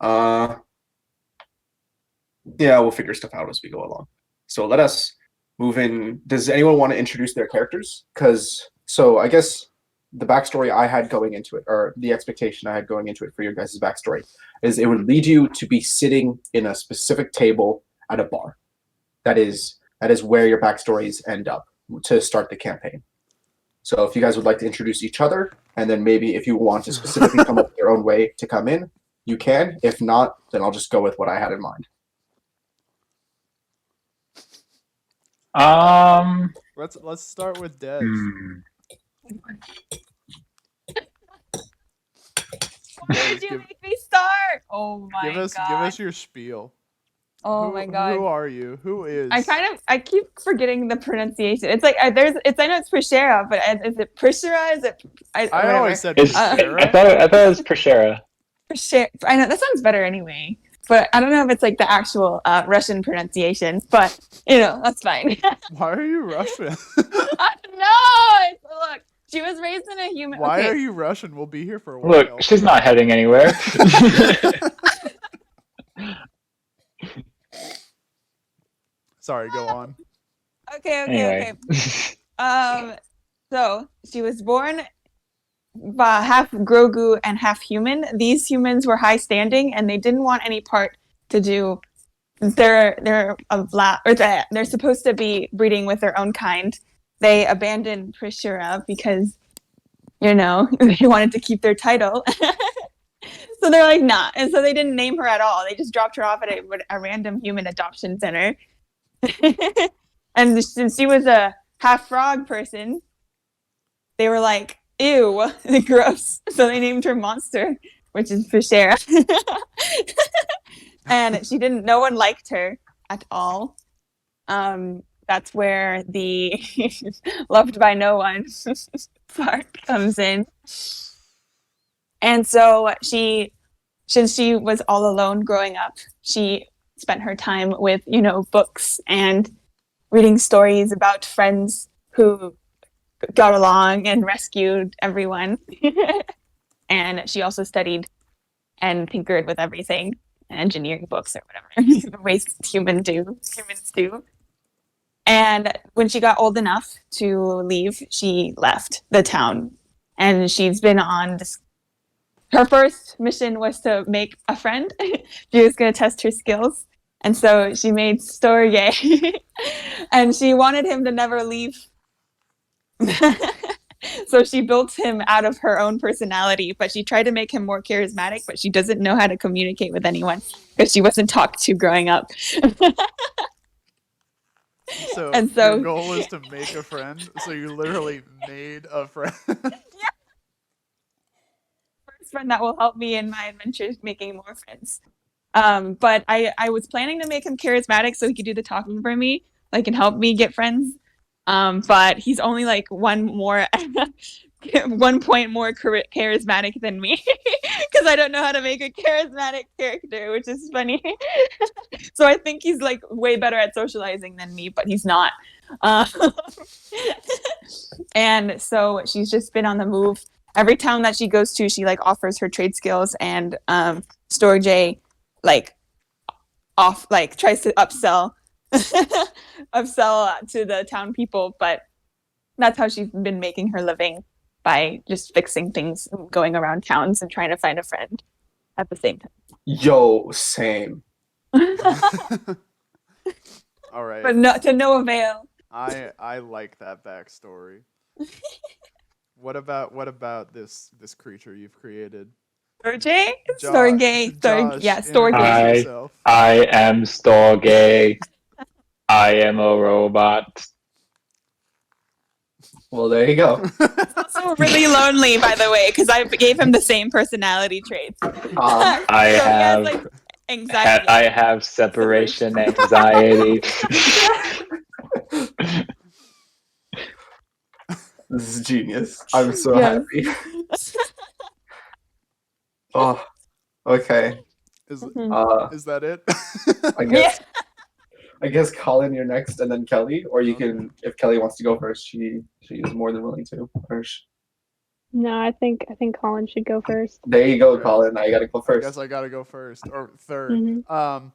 Uh, yeah, we'll figure stuff out as we go along. So let us move in. Does anyone want to introduce their characters? I guess the backstory I had going into it, or the expectation I had going into it for your guys' backstory, is it would lead you to be sitting in a specific table at a bar. That is where your backstories end up to start the campaign. So if you guys would like to introduce each other, and then maybe if you want to specifically come up with your own way to come in, you can. If not, then I'll just go with what I had in mind. Let's start with Des. Why did you make me start? Oh my god. Give us your spiel. Oh my god. Who are you? Who is? I keep forgetting the pronunciation. It's like I know it's Prisera, but is it Prisera? Is it? I always said Prisera. I thought it was Prisera. Prisera. I know that sounds better anyway, but I don't know if it's like the actual Russian pronunciation. But that's fine. Why are you Russian? I don't know. Look, she was raised in a human. Why are you Russian? We'll be here for a while. Look, she's not heading anywhere. Sorry, go on. Okay. So she was born half Grogu and half human. These humans were high standing, and they didn't want any part to do. They're supposed to be breeding with their own kind. They abandoned Prisera because they wanted to keep their title. So they're like, nah. And so they didn't name her at all. They just dropped her off at a random human adoption center. And since she was a half frog person, they were like, ew, gross. So they named her Monster, which is Prisera. And no one liked her at all. That's where the loved by no one part comes in. And so since she was all alone growing up, she spent her time with, books and reading stories about friends who got along and rescued everyone. And she also studied and tinkered with everything, engineering books or whatever, the ways humans do. And when she got old enough to leave, she left the town. And she's been on this. Her first mission was to make a friend. She was going to test her skills. And so she made Storgé. And she wanted him to never leave. So she built him out of her own personality, but she tried to make him more charismatic, but she doesn't know how to communicate with anyone because she wasn't talked to growing up. So your goal is to make a friend, so you literally made a friend. Yeah. First friend that will help me in my adventures making more friends. But I was planning to make him charismatic so he could do the talking for me, like, and help me get friends. But he's only like one point more charismatic than me because I don't know how to make a charismatic character, which is funny. So I think he's like way better at socializing than me, but he's not. And so she's just been on the move. Every town that she goes to, she like offers her trade skills, and Storgé tries to upsell to the town people, but that's how she's been making her living, by just fixing things, going around towns and trying to find a friend at the same time. Yo, same. All right. But to no avail. I like that backstory. What about this creature you've created? Storgé? Storgé. Storgé. I am Storgé. I am a robot. Well, there you go. He's also really lonely, by the way, because I gave him the same personality traits. I have like, anxiety. I have separation anxiety. This is genius. I'm so happy. Oh, okay. Is that it? I guess Colin, you're next, and then Kelly, or you can, if Kelly wants to go first, she is more than willing to. No, I think Colin should go first. There you go, Okay. Colin. Now you gotta go I first. guess I gotta go first or third. Mhm. All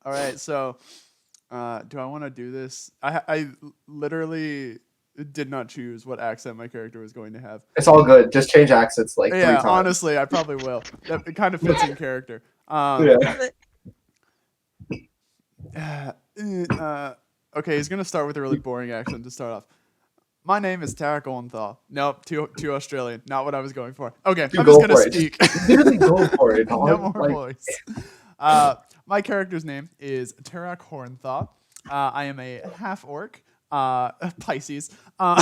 right. So, do I want to do this? I literally did not choose what accent my character was going to have. It's all good. Just change accents like 3 Yeah, times. honestly, I probably will. It kind of fits in character. Yeah. Okay, he's gonna start with a really boring accent to start off. My name is Terrac. Nope, too Australian. Not what I was going for. Okay, You I'm go just gonna for it. speak. Literally go for it, dog. No more Like, voice. My character's name is Terrac. I am a half orc, Pisces. no,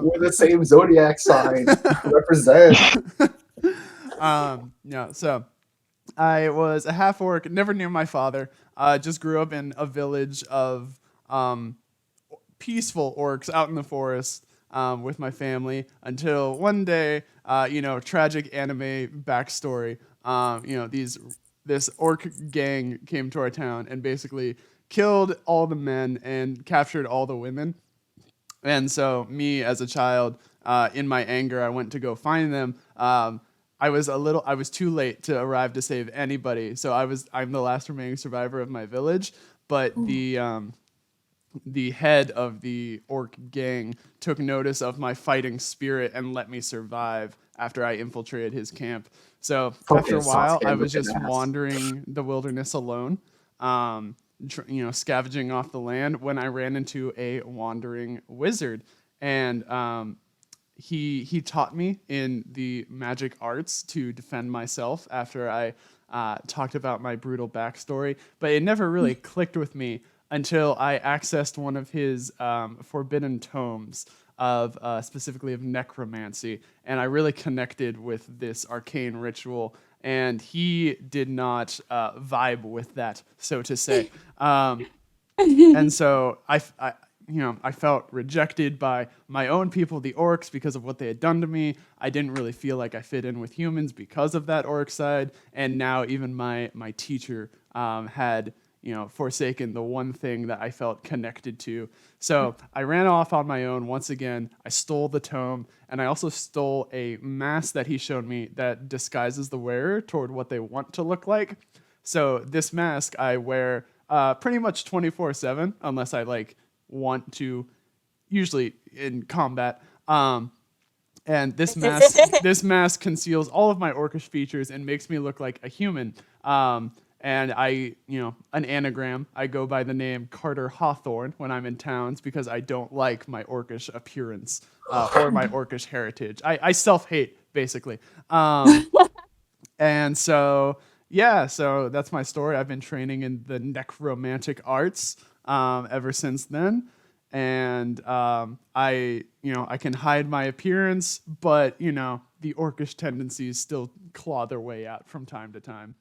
we're the same zodiac sign. Represent. Yeah, so I was a half orc, never knew my father. Just grew up in a village of peaceful orcs out in the forest with my family until one day, tragic anime backstory. This orc gang came to our town and basically killed all the men and captured all the women. And so, me as a child, in my anger, I went to go find them. I was too late to arrive to save anybody. So I'm the last remaining survivor of my village. But the head of the orc gang took notice of my fighting spirit and let me survive after I infiltrated his camp. So after a while, I was just wandering the wilderness alone, scavenging off the land when I ran into a wandering wizard. And he taught me in the magic arts to defend myself after I talked about my brutal backstory, but it never really clicked with me until I accessed one of his forbidden tomes of specifically of necromancy, and I really connected with this arcane ritual. And he did not vibe with that, so to say. And so I felt rejected by my own people, the orcs, because of what they had done to me. I didn't really feel like I fit in with humans because of that orc side. And now even my teacher had forsaken the one thing that I felt connected to. So I ran off on my own once again. I stole the tome, and I also stole a mask that he showed me that disguises the wearer toward what they want to look like. So this mask I wear pretty much 24/7, unless I want to, usually in combat. And this mask conceals all of my orcish features and makes me look like a human. And an anagram, I go by the name Carter Hawthorne when I'm in towns because I don't like my orcish appearance or my orcish heritage. I self-hate, basically. And so, yeah, so that's my story. I've been training in the necromantic arts ever since then. And I can hide my appearance, but, the orcish tendencies still claw their way out from time to time.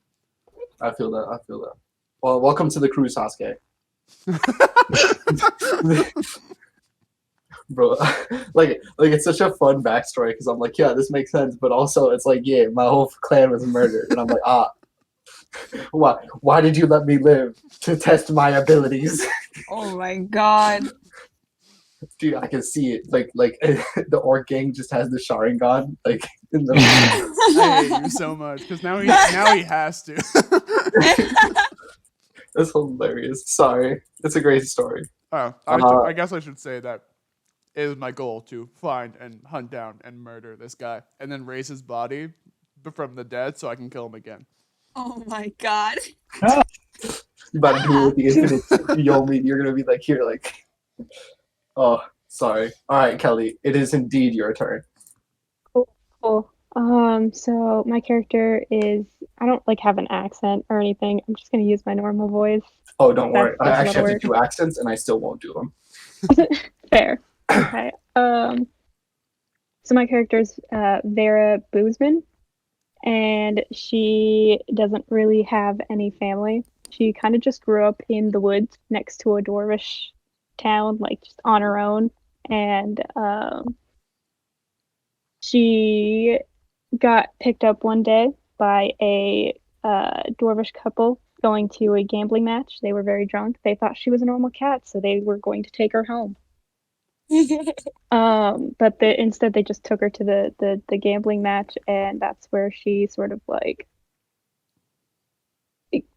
I feel that. Well, welcome to the crew, Sasuke. Bro, like it's such a fun backstory because I'm like, yeah, this makes sense, but also it's like, yeah, my whole clan was murdered, and I'm like, why did you let me live to test my abilities? Oh my god. Dude, I can see it. Like the orc gang just has the Sharingan, like in the. I hate you so much because now he has to. That's hilarious. Sorry, it's a great story. Oh, I guess I should say that it was my goal to find and hunt down and murder this guy, and then raise his body from the dead so I can kill him again. Oh my god. You about to do it with the infinite Yomi. You're gonna be like here, like. Oh, sorry. All right, Kelly. It is indeed your turn. Cool. So my character is, I don't have an accent or anything. I'm just gonna use my normal voice. Oh, don't worry. I That's actually have work. to do accents, and I still won't do them. Fair. Okay. So my character's Vera Boozman, and she doesn't really have any family. She kind of just grew up in the woods next to a dwarvish town, just on her own. And she got picked up one day by a dwarvish couple going to a gambling match. They were very drunk. They thought she was a normal cat, so they were going to take her home. But instead they just took her to the gambling match, and that's where she sort of like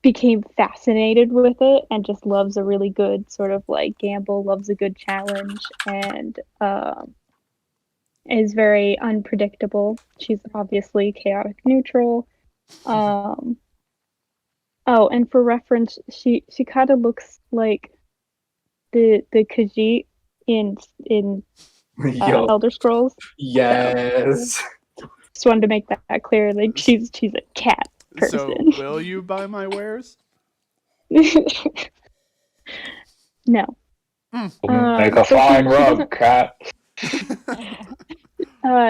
became fascinated with it and just loves a really good sort of like gamble, loves a good challenge, and is very unpredictable. She's obviously chaotic neutral. Oh, and for reference, she kind of looks like the Khajiit in Yo, Elder Scrolls. yes. Just wanted to make that clear. Like she's a cat So, person. will you buy my wares? No. Make a so fine she rug, doesn't- cat.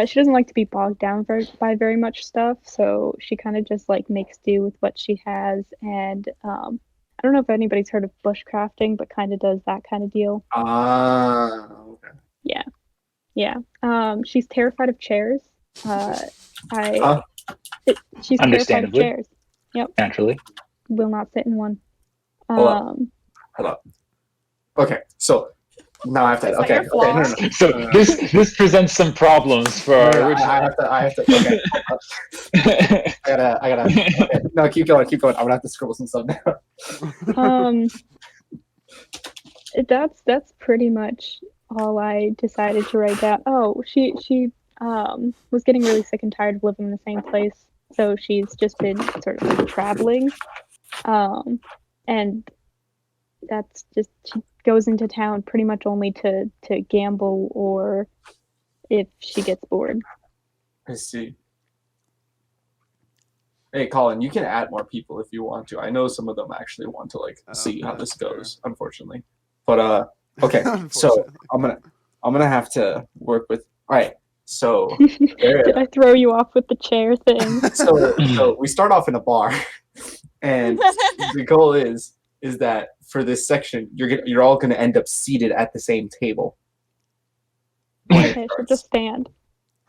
She doesn't like to be bogged down by very much stuff, so she kind of just like makes do with what she has. And I don't know if anybody's heard of bushcrafting, but kind of does that kind of deal. Okay. Yeah. She's terrified of chairs. She's terrified of Understandably. chairs. Naturally. Will not sit in one. Hold up. Hold up. Okay, so now I have to. Is that Okay, your flaw? no. So this presents some problems for our No, original. I have to. Okay, I gotta. Okay, no, keep going. I'm gonna have to scribble some stuff down. That's pretty much all I decided to write down. Oh, she was getting really sick and tired of living in the same place, so she's just been sort of like traveling, and that's just she goes into town pretty much only to gamble or if she gets bored. I see. Hey, Colin, you can add more people if you want to. I know some of them actually want to like see how this goes, unfortunately. But okay, so I'm gonna have to work with. All right, so Did I throw you off with the chair thing? so we start off in a bar, and the goal is that for this section you're all gonna end up seated at the same table. when it Okay, so starts. just stand.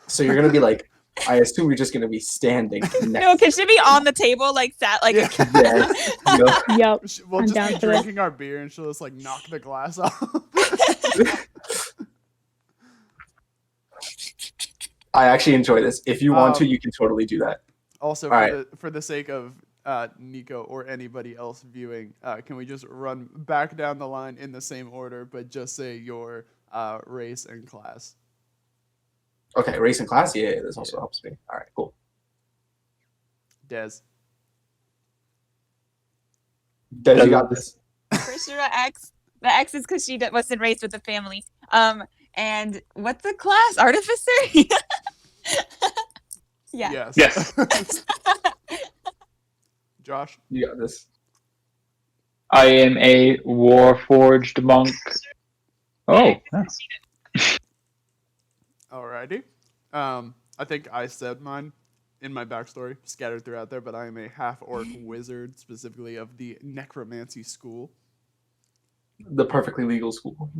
So you're gonna be like, I assume you're just gonna be standing. No, Next. because she'd be on the table, like sat, like. Yeah. Yes, you know? Yep. We'll I'm just down be for this. drinking our beer and she'll just like knock the glass off. I actually enjoy this. If you want to, Um, you can totally do that. Also, All right. for the sake of Nico or anybody else viewing, can we just run back down the line in the same order, but just say your race and class? Okay, race and class. Yeah, this also helps me. All right, cool. Des. Des, you got this. Prisera X. The X is because she wasn't raised with a family. And what's the class? Artificer? Yeah. Yes. Yes. Josh. You got this. I am a Warforged monk. Oh, nice. Alrighty. I think I said mine in my backstory, scattered throughout there, but I am a half-orc wizard, specifically of the necromancy school. The perfectly legal school.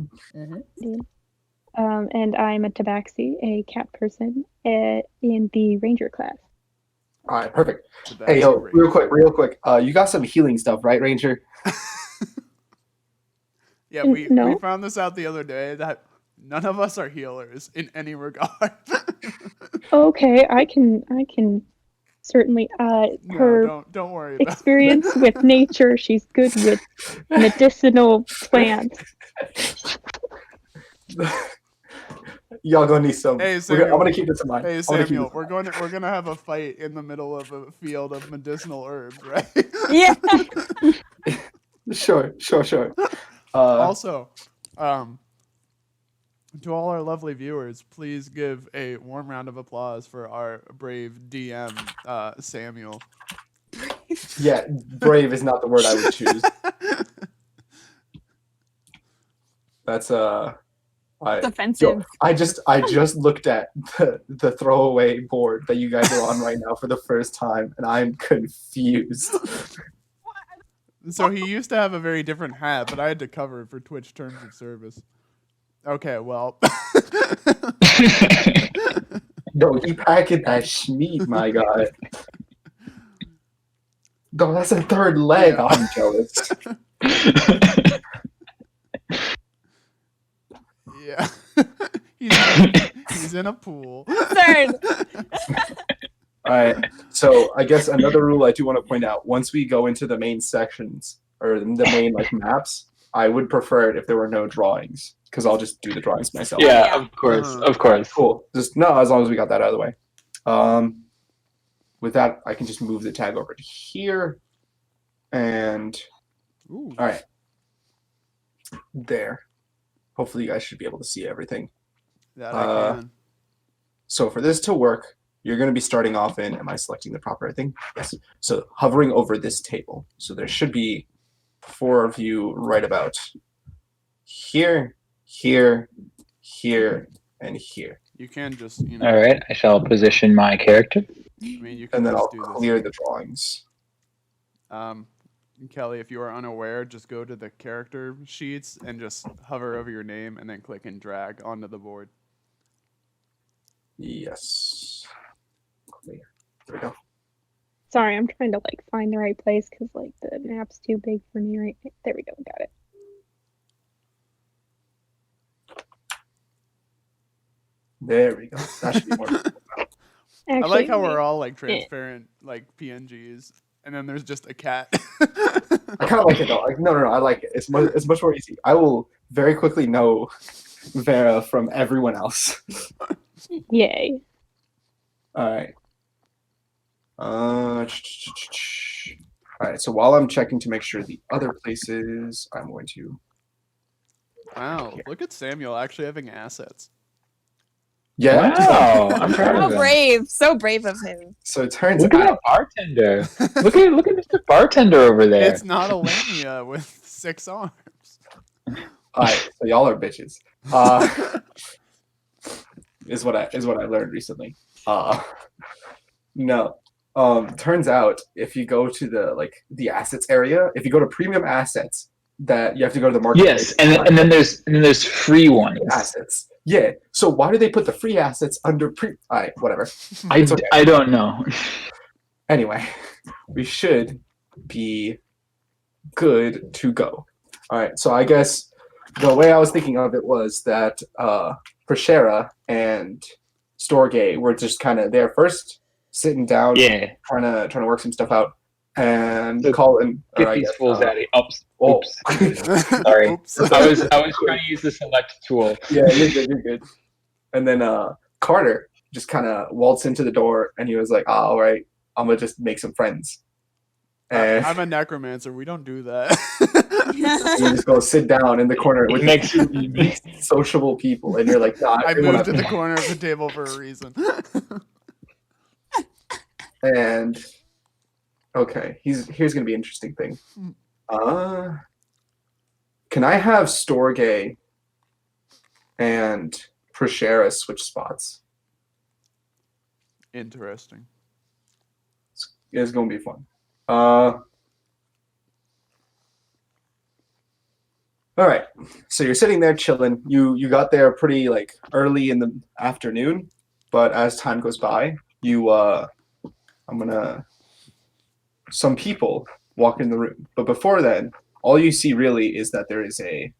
And I'm a tabaxi, a cat person, in the ranger class. All right, perfect. So Hey, that's yo, great. real quick. You got some healing stuff, right, Ranger? Yeah, we No. found this out the other day that none of us are healers in any regard. Okay, I can certainly. No, Her don't worry about experience with nature, she's good with medicinal plants. Y'all gonna need some. Hey, I'm Samuel. gonna keep this in mind. Hey I'm gonna keep Samuel, this in we're gonna have a fight in the middle of a field of medicinal herbs, right? Yeah. mind. Sure. Also, to all our lovely viewers, please give a warm round of applause for our brave DM, Samuel. Yeah, brave is not the word I would choose. That's It's offensive. I just looked at the throwaway board that you guys are on right now for the first time, and I'm confused. So he used to have a very different hat, but I had to cover it for Twitch terms of service. Okay, well. Yo, you packing that schmeat, my guy. No, that's a third leg. Yeah. I'm jealous. Yeah. He's in a pool. Third. All right. So I guess another rule I do want to point out: once we go into the main sections or the main like maps, I would prefer it if there were no drawings because I'll just do the drawings myself. Yeah, Yeah. of course, Uh-huh. of course. Cool. Just no, as long as we got that out of the way. With that, I can just move the tag over to here, and Ooh. all right, there. Hopefully, you guys should be able to see everything. That I can. So for this to work, you're going to be starting off in. Am I selecting the proper thing? Yes. So hovering over this table. So there should be 4 of you right about here, here, here, and here. You can just, you know. All right, I shall position my character. I mean, you can And then I'll just do this. clear the drawings. Kelly, if you are unaware, just go to the character sheets and just hover over your name and then click and drag onto the board. Yes. Clear. There we go. Sorry, I'm trying to like find the right place because like the map's too big for me right now. There we go, got it. There we go. That should be more. I like how Actually, we're all like transparent, like PNGs, and then there's just a cat. I kind of like it though. Like, no, I like it. It's much more easy. I will very quickly know Vera from everyone else. yay. All right. All right. So while I'm checking to make sure the other places, I'm going to. Wow, look at Samuel actually having assets. Yeah. Wow, I'm proud So of him. brave. So brave of him. So it turns Look at out. that bartender. look at Mr. Bartender over there. It's not a lamia with 6 arms. All right. So y'all are bitches. Is what I learned recently. No. Turns out if you go to the assets area, if you go to premium assets, that you have to go to the marketplace. Yes, and then there's free ones. Assets. Yeah. So why do they put the free assets under All right, whatever. It's okay. I don't know. Anyway, we should be good to go. All right. So I guess the way I was thinking of it was that Prisera and Storgé were just kind of there first, sitting down, Yeah. trying to work some stuff out, and So Colin. Get or I these guess, fools out of here. Oops. oh. Oops. Sorry. Oops. I was trying to use the select tool. Yeah, you're good. You're good. And then Carter just kind of waltzed into the door, and he was like, "All right, I'm gonna just make some friends." And I'm a necromancer. We don't do that. you just go sit down in the corner with It makes these sociable people, and you're like, "Nah, I they moved wanna-" to the corner of the table for a reason. And okay, here's gonna be an interesting thing. Can I have Storgé and Prisera switch spots? Interesting. It's gonna be fun. All right, so you're sitting there chilling. You got there pretty like early in the afternoon, but as time goes by, some people walk in the room. But before then, all you see really is that there is a.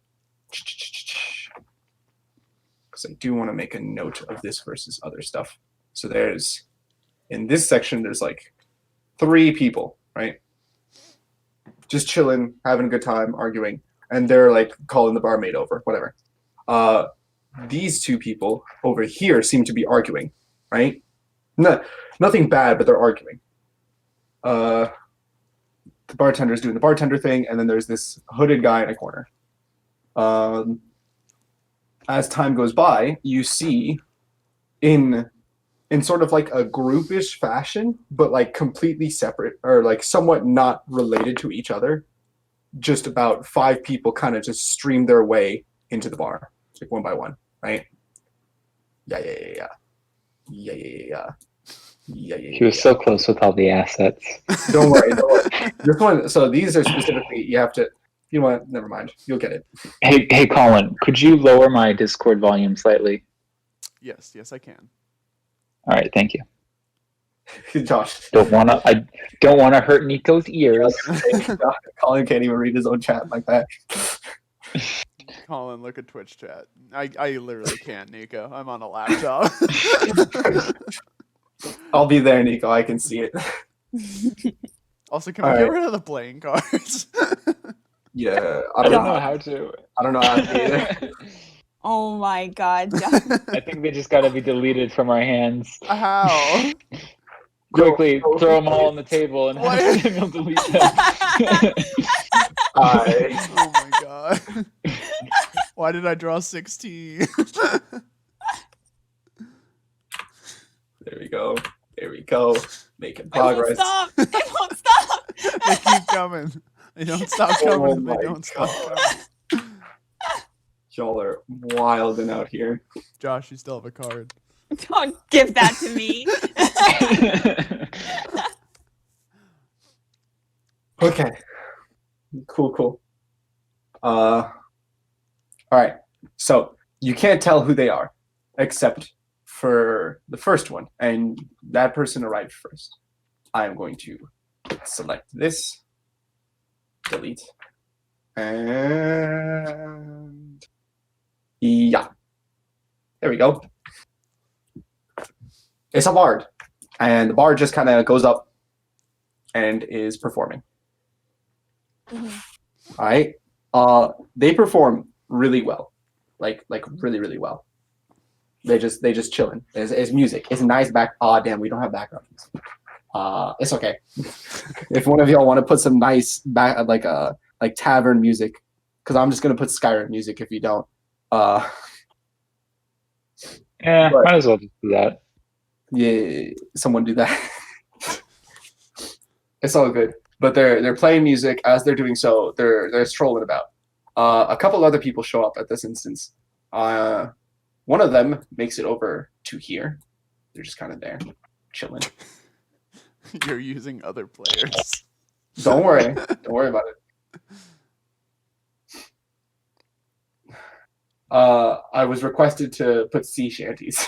Because I do want to make a note of this versus other stuff. So in this section, there's like 3 people, right? Just chilling, having a good time, arguing. And they're like calling the barmaid over, whatever. These 2 people over here seem to be arguing, right? Nothing bad, but they're arguing. The bartender's doing the bartender thing, and then there's this hooded guy in a corner. As time goes by, you see in sort of like a groupish fashion, but like completely separate or like somewhat not related to each other, just about 5 people kind of just stream their way into the bar, like one by one, right? Yeah. He was so close with all the assets. Don't worry. This one. So these are specifically. You have to. You know what? Never mind. You'll get it. Hey, Colin, could you lower my Discord volume slightly? Yes, I can. All right, thank you. Josh. I don't wanna hurt Nico's ears. Colin can't even read his own chat like that. Colin, look at Twitch chat. I literally can't, Nico. I'm on a laptop. I'll be there, Nico. I can see it. Also, can we All get right. rid of the playing cards? Yeah, I don't know how to. I don't know how to either. Oh my god, John. I think they just gotta be deleted from our hands. How? Quickly, Go. throw them all on the table and What? have Samuel delete them. Oh my god. Why did I draw 16? There we go. There we go. Making It won't progress. stop. It won't stop. They keep coming. They don't stop coming. Oh They my don't stop God. coming. Y'all are wilding out here. Josh, you still have a card. Don't give that to me. Okay. Cool. All right. So you can't tell who they are, except for the first one, and that person arrived first. I am going to select this, delete, and yeah, there we go. It's a bard, and the bard just kind of goes up and is performing. Mhm. All right. They perform really well, like really well. They just chilling. It's music. It's nice back. Oh damn, we don't have background music. It's okay. If one of y'all want to put some nice back like tavern music, because I'm just gonna put Skyrim music if you don't. Yeah, But- might as well just do that. Yeah, someone do that. It's all good. But they're playing music. As they're doing so, they're strolling about. A couple other people show up at this instance. One of them makes it over to here. They're just kind of there, chilling. You're using other players. Don't worry. Don't worry about it. I was requested to put sea shanties.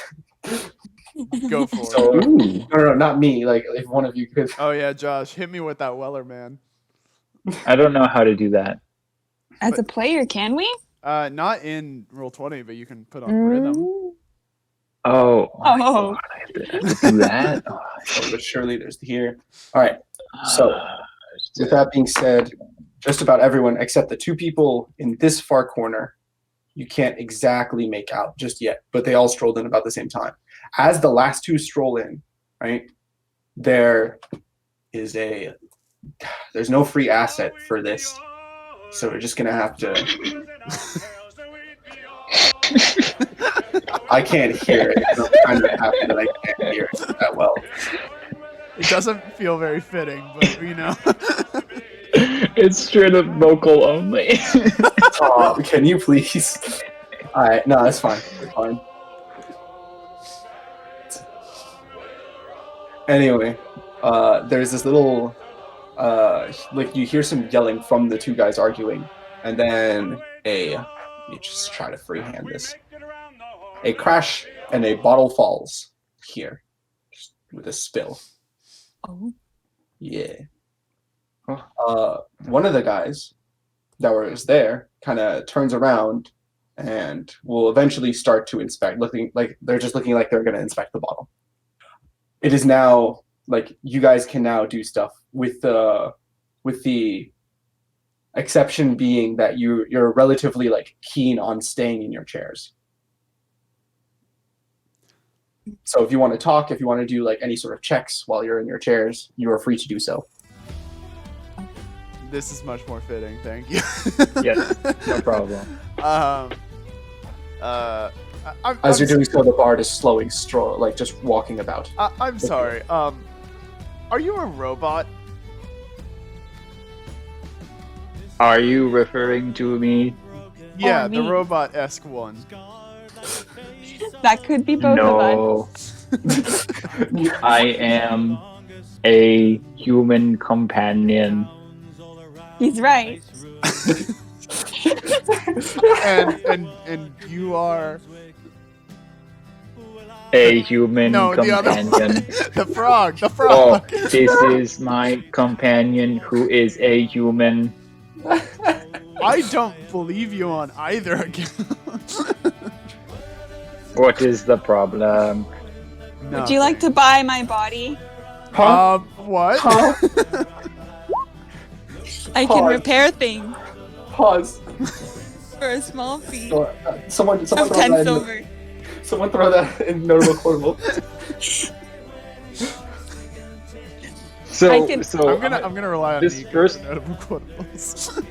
Go for So it. no, not me. Like if one of you could. Oh yeah, Josh, hit me with that Weller, man. I don't know how to do that. As a player, can we? Not in Roll20, but you can put on rhythm. Oh, Oh. my God, I have to do that. Oh, Oh, but surely there's here. All right. So with that being said, just about everyone except the two people in this far corner, you can't exactly make out just yet, but they all strolled in about the same time. As the last two stroll in, right, there's no free asset for this, so we're just gonna have to. I can't hear it. I'm kind of happy that I can't hear it that well. It doesn't feel very fitting, but you know. It's straight up vocal only. Can you please? All right, no, that's fine. It's fine. Anyway, there's this little, like you hear some yelling from the two guys arguing, and then you just try to freehand this. A crash and a bottle falls here, just with a spill. Oh. Yeah. One of the guys that was there kind of turns around and will eventually start to inspect, looking like they're going to inspect the bottle. It is now like you guys can now do stuff with the exception being that you're relatively like keen on staying in your chairs. So if you want to talk, if you want to do like any sort of checks while you're in your chairs, you are free to do so. This is much more fitting, thank you. Yes, no problem. As you're doing so, the bard is slowing, like just walking about. I'm sorry. Are you a robot? Are you referring to me? Yeah, me. the robot-esque one. That could be both of us. No. I am a human companion. He's right. and you are A human no the other one. companion. The frog. The Oh, frog. this is my companion who is a human. I don't believe you on either account. What is the problem? Would you like to buy my body? Huh? What? Huh? I can Pause. repair things Pause. for a small fee Someone of throw 10 that silver. someone throw that in notable quotable. So, I can- I'm gonna rely on this Nico first- for notable quotables.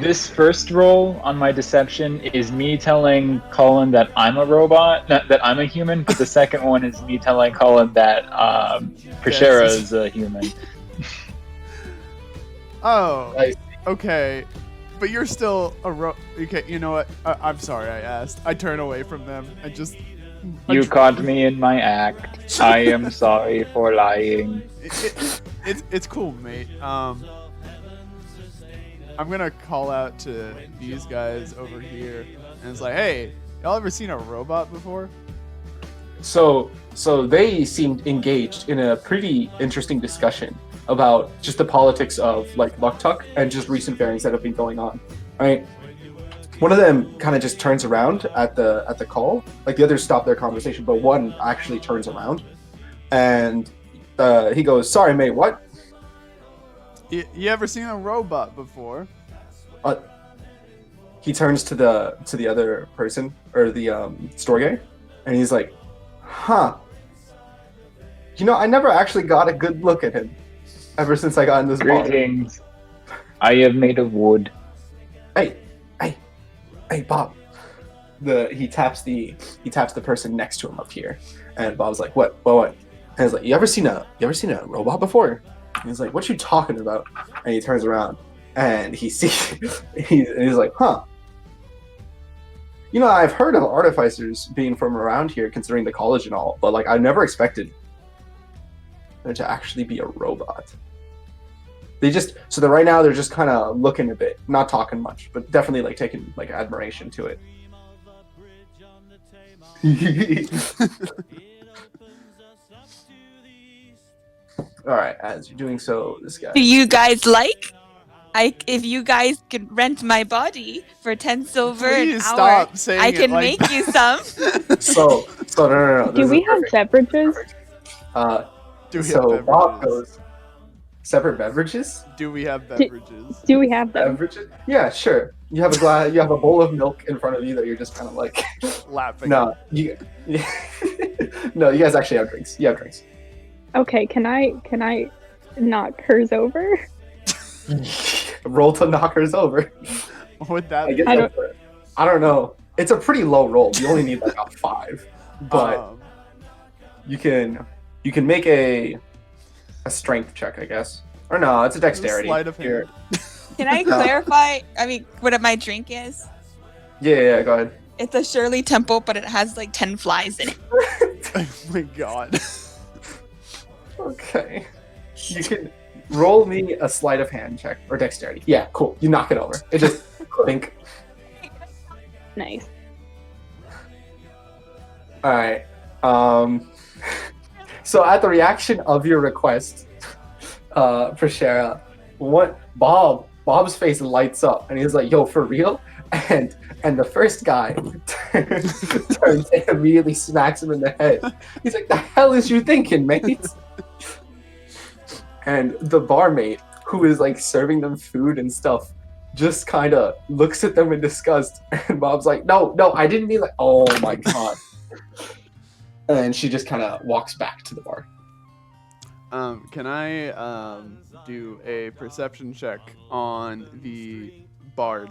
this first roll on my deception is me telling Colin that I'm a robot, not that I'm a human, but the second one is me telling Colin that Prisera Yes. is a human. Oh, I see. okay. But you're still a okay, you know what? I'm sorry I asked. I turn away from them. I You dr- caught me in my act. I am sorry for lying. It's cool, mate. I'm gonna call out to these guys over here, and it's like, hey, y'all ever seen a robot before? So they seemed engaged in a pretty interesting discussion about just the politics of like Lucktuck and just recent bearings that have been going on. Right. One of them kind of just turns around at the call. Like the others stop their conversation, but one actually turns around, and he goes, "Sorry, mate. What?" You ever seen a robot before? He turns to the other person or the Storgé, and he's like, "Huh. You know, I never actually got a good look at him ever since I got in this bar." Greetings. I am made of wood. Hey, Bob. He taps the person next to him up here, and Bob's like, "What? And he's like, "You ever seen a robot before?" And he's like, "What you talking about?" And he turns around, and he's like, "Huh. You know, I've heard of artificers being from around here, considering the college and all, but like, I never expected there to actually be a robot." Right now they're just kind of looking a bit, not talking much, but definitely like taking like admiration to it. All right, as you're doing so, this guy. Do you guys like? If you guys could rent my body for 10 silver an Please hour, stop saying I it can like make you some. So no. Do this we is have perfect. beverages? Do we So have Bob beverages? goes, separate beverages? Do we have beverages? Do we have them? Beverages? Yeah, sure. You have a glass. You have a bowl of milk in front of you that you're just kind of like, Laughing. no, no. You guys actually have drinks. You have drinks. Okay, can I knock hers over? Roll to knock hers over. What would that I be? guess I don't know. It's a pretty low roll. You only need like a 5, but you can make a strength check, I guess. Or no, it's a dexterity. Sleight of Here. hand. Can I clarify? I mean, what my drink is? Yeah, go ahead. It's a Shirley Temple, but it has like 10 flies in it. Oh my god. Okay. You can roll me a sleight of hand check or dexterity. Yeah, cool. You knock it over. It just clink. Nice. All right. So at the reaction of your request, Prisera, Bob's face lights up, and he's like, "Yo, for real?" And the first guy turns and immediately smacks him in the head. He's like, "The hell is you thinking, mate?" And the barmaid, who is like serving them food and stuff, just kind of looks at them in disgust. And Bob's like, "No, I didn't mean like." Oh my god! And she just kind of walks back to the bar. Can I do a perception check on the bard?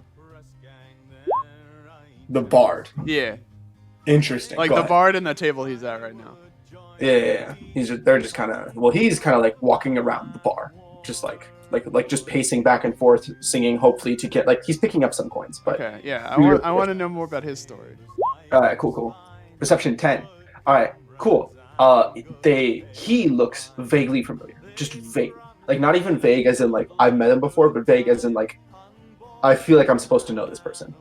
The bard. Yeah, Interesting. like Go the ahead. bard and the table he's at right now. Yeah. They're just kind of. Well, he's kind of like walking around the bar, just like just pacing back and forth, singing. Hopefully to get like he's picking up some coins. But Okay, yeah, You're- I want to know more about his story. all right, cool. Perception 10. All right, cool. He looks vaguely familiar, just vague, like not even vague as in like I've met him before, but vague as in like I feel like I'm supposed to know this person.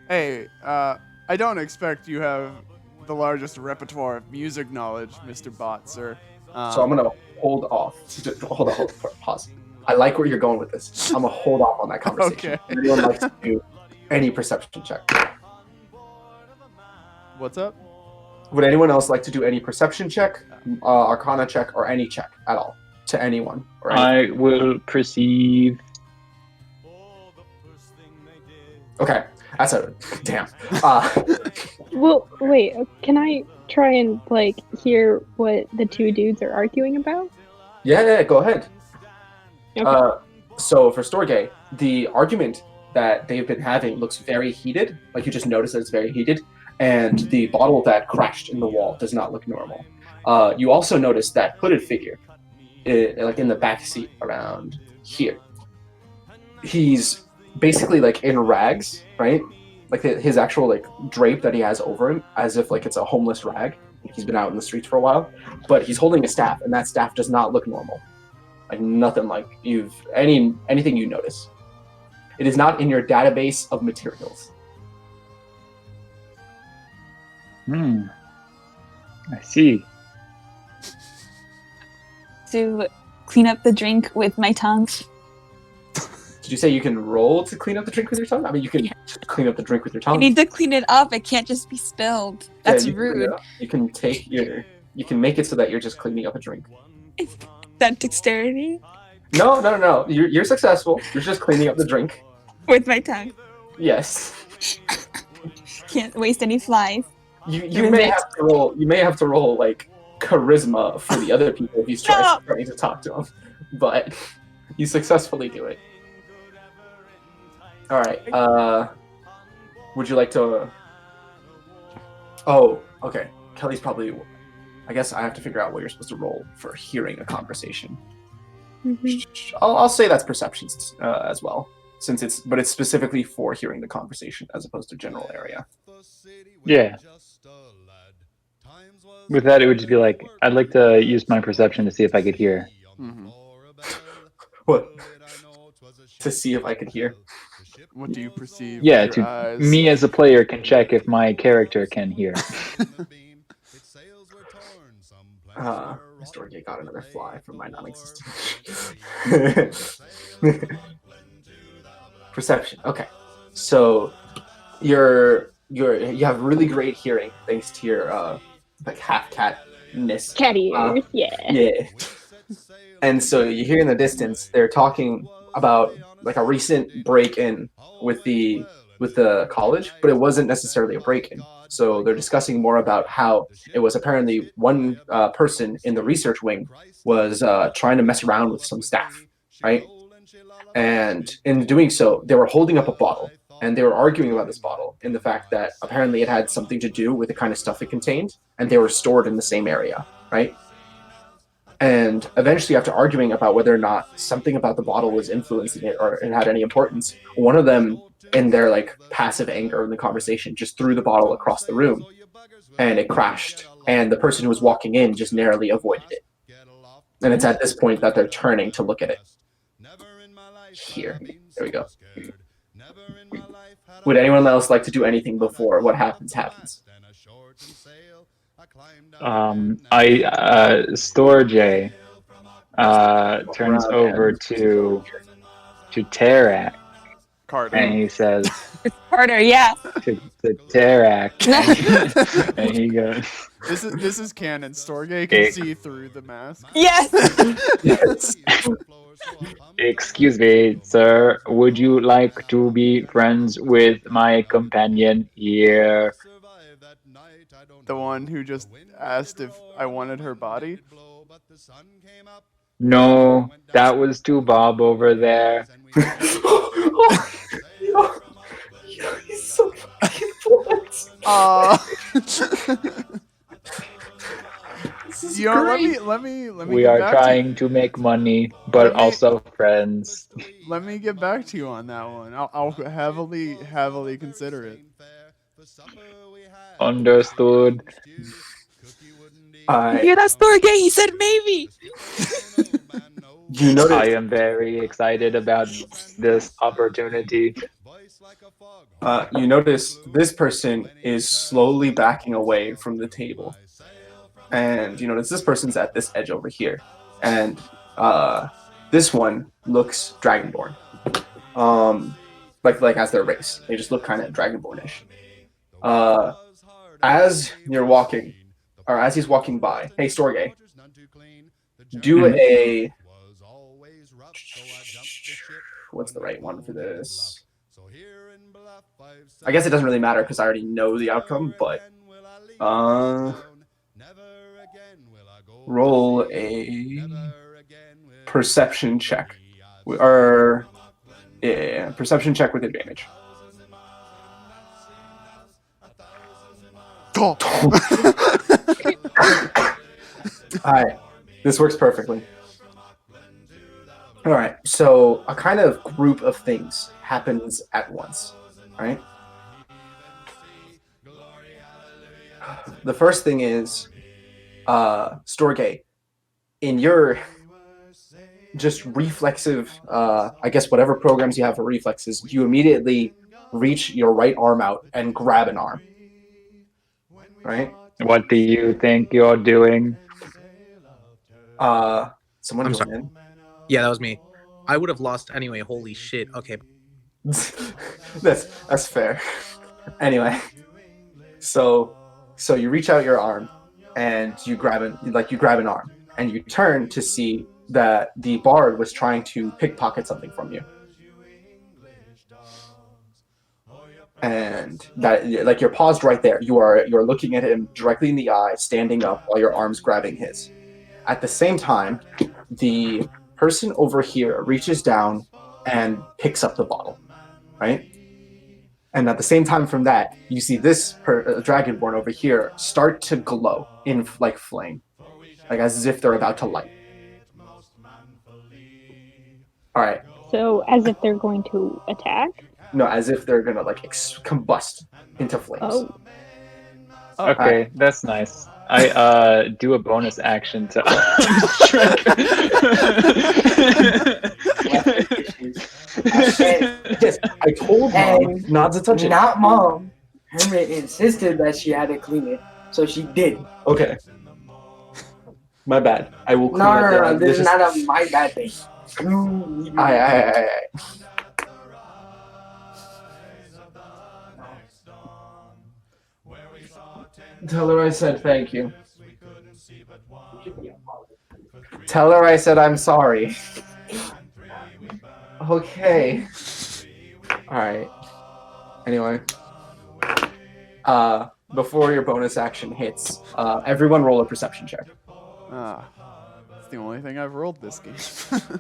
Hey, I don't expect you have the largest repertoire of music knowledge, Mr. Bot, sir. So I'm gonna hold off. Hold on, pause. I like where you're going with this. I'm gonna hold off on that conversation. Okay. Would anyone like to do any perception check? What's up? Would anyone else like to do any perception check, arcana check, or any check at all to anyone? Or anything? I will perceive. Okay, that's a damn. Well, wait. Can I try and like hear what the two dudes are arguing about? Yeah, go ahead. Okay. So for Storgé, the argument that they've been having looks very heated. Like you just notice that it's very heated, and the bottle that crashed in the wall does not look normal. You also notice that hooded figure, like in the back seat around here. He's basically like in rags, right? Like his actual like drape that he has over him, as if like it's a homeless rag. He's been out in the streets for a while, but he's holding a staff, and that staff does not look normal. Like nothing like anything you notice. It is not in your database of materials. I see. To clean up the drink with my tongue. Did you say you can roll to clean up the drink with your tongue? I mean, you can clean up the drink with your I tongue. need to clean it up. It can't just be spilled. That's you can clean it rude. up. You can take you can make it so that you're just cleaning up a drink. Is that dexterity? No. You're successful. You're just cleaning up the drink. With my tongue. Yes. Can't waste any flies. You may have to roll. You may have to roll like charisma for the other people if he's trying to talk to him, but you successfully do it. All right. Would you like to? Oh, okay. Kelly's probably. I guess I have to figure out what you're supposed to roll for hearing a conversation. Mm-hmm. I'll say that's perceptions as well, since it's specifically for hearing the conversation as opposed to general area. Yeah. With that, it would just be like, I'd like to use my perception to see if I could hear. Mm-hmm. What? To see if I could hear. What do you perceive? Yeah, with your eyes? me as a player can check if my character can hear. Storgé got another fly from my non-existent. Perception. Okay, so you have really great hearing thanks to your like half catness. Cat ears, yeah. Yeah. And so you hear in the distance they're talking about like a recent break-in with the college, but it wasn't necessarily a break-in. So they're discussing more about how it was apparently one person in the research wing was trying to mess around with some staff, right? And in doing so, they were holding up a bottle, and they were arguing about this bottle in the fact that apparently it had something to do with the kind of stuff it contained, and they were stored in the same area, right? And eventually, after arguing about whether or not something about the bottle was influencing it or it had any importance, one of them, in their like passive anger in the conversation, just threw the bottle across the room, and it crashed. And the person who was walking in just narrowly avoided it. And it's at this point that they're turning to look at it. Here, there we go. Would anyone else like to do anything before what happens? Storgé turns over to Terrac, Carter. and he says Carter, yeah. to Terrac, and he goes, This is canon. Storgé can see through the mask. Yes. Yes. "Excuse me, sir, would you like to be friends with my companion here?" The one who just asked if I wanted her body. No, that was to Bob over there. He's so fucking blunt. You know, let me We get are back trying to make money, but also friends. Let me get back to you on that one. I'll heavily consider it. Understood. You hear that, Storgé? He said maybe. You notice I am very excited about this opportunity. You notice this person is slowly backing away from the table. And you notice this person's at this edge over here. And This one looks Dragonborn. Like as their race, they just look kind of Dragonbornish. As you're walking, or as he's walking by, hey Storgé, do a. What's the right one for this? I guess it doesn't really matter because I already know the outcome, but roll a perception check, or yeah, perception check with advantage. Go. All right, this works perfectly. All right, so a kind of group of things happens at once, right? The first thing is, Storgé, in your just reflexive, I guess whatever programs you have for reflexes, you immediately reach your right arm out and grab an arm, right? What do you think you're doing? Someone I'm join sorry. in. Yeah, that was me. I would have lost anyway. Holy shit. Okay. That's fair. Anyway, so you reach out your arm and you grab an arm and you turn to see that the bard was trying to pickpocket something from you. And that, like, you're paused right there. You're looking at him directly in the eye, standing up while your arm's grabbing his. At the same time, the person over here reaches down and picks up the bottle, right? And at the same time from that, you see this Dragonborn over here start to glow in like flame, like as if they're about to light. All right. So as if they're going to attack? No, as if they're gonna like combust into flames. Oh. Okay, that's nice. I do a bonus action to Yes, I told Mom not to touch it. Not Mom. Hermit insisted that she had to clean it, so she did. Okay. My bad. I will clean No, it. this is not a my bad thing. Aye. Tell her I said thank you. Tell her I said I'm sorry. Okay. Alright. Anyway. Before your bonus action hits, everyone roll a perception check. It's the only thing I've rolled this game.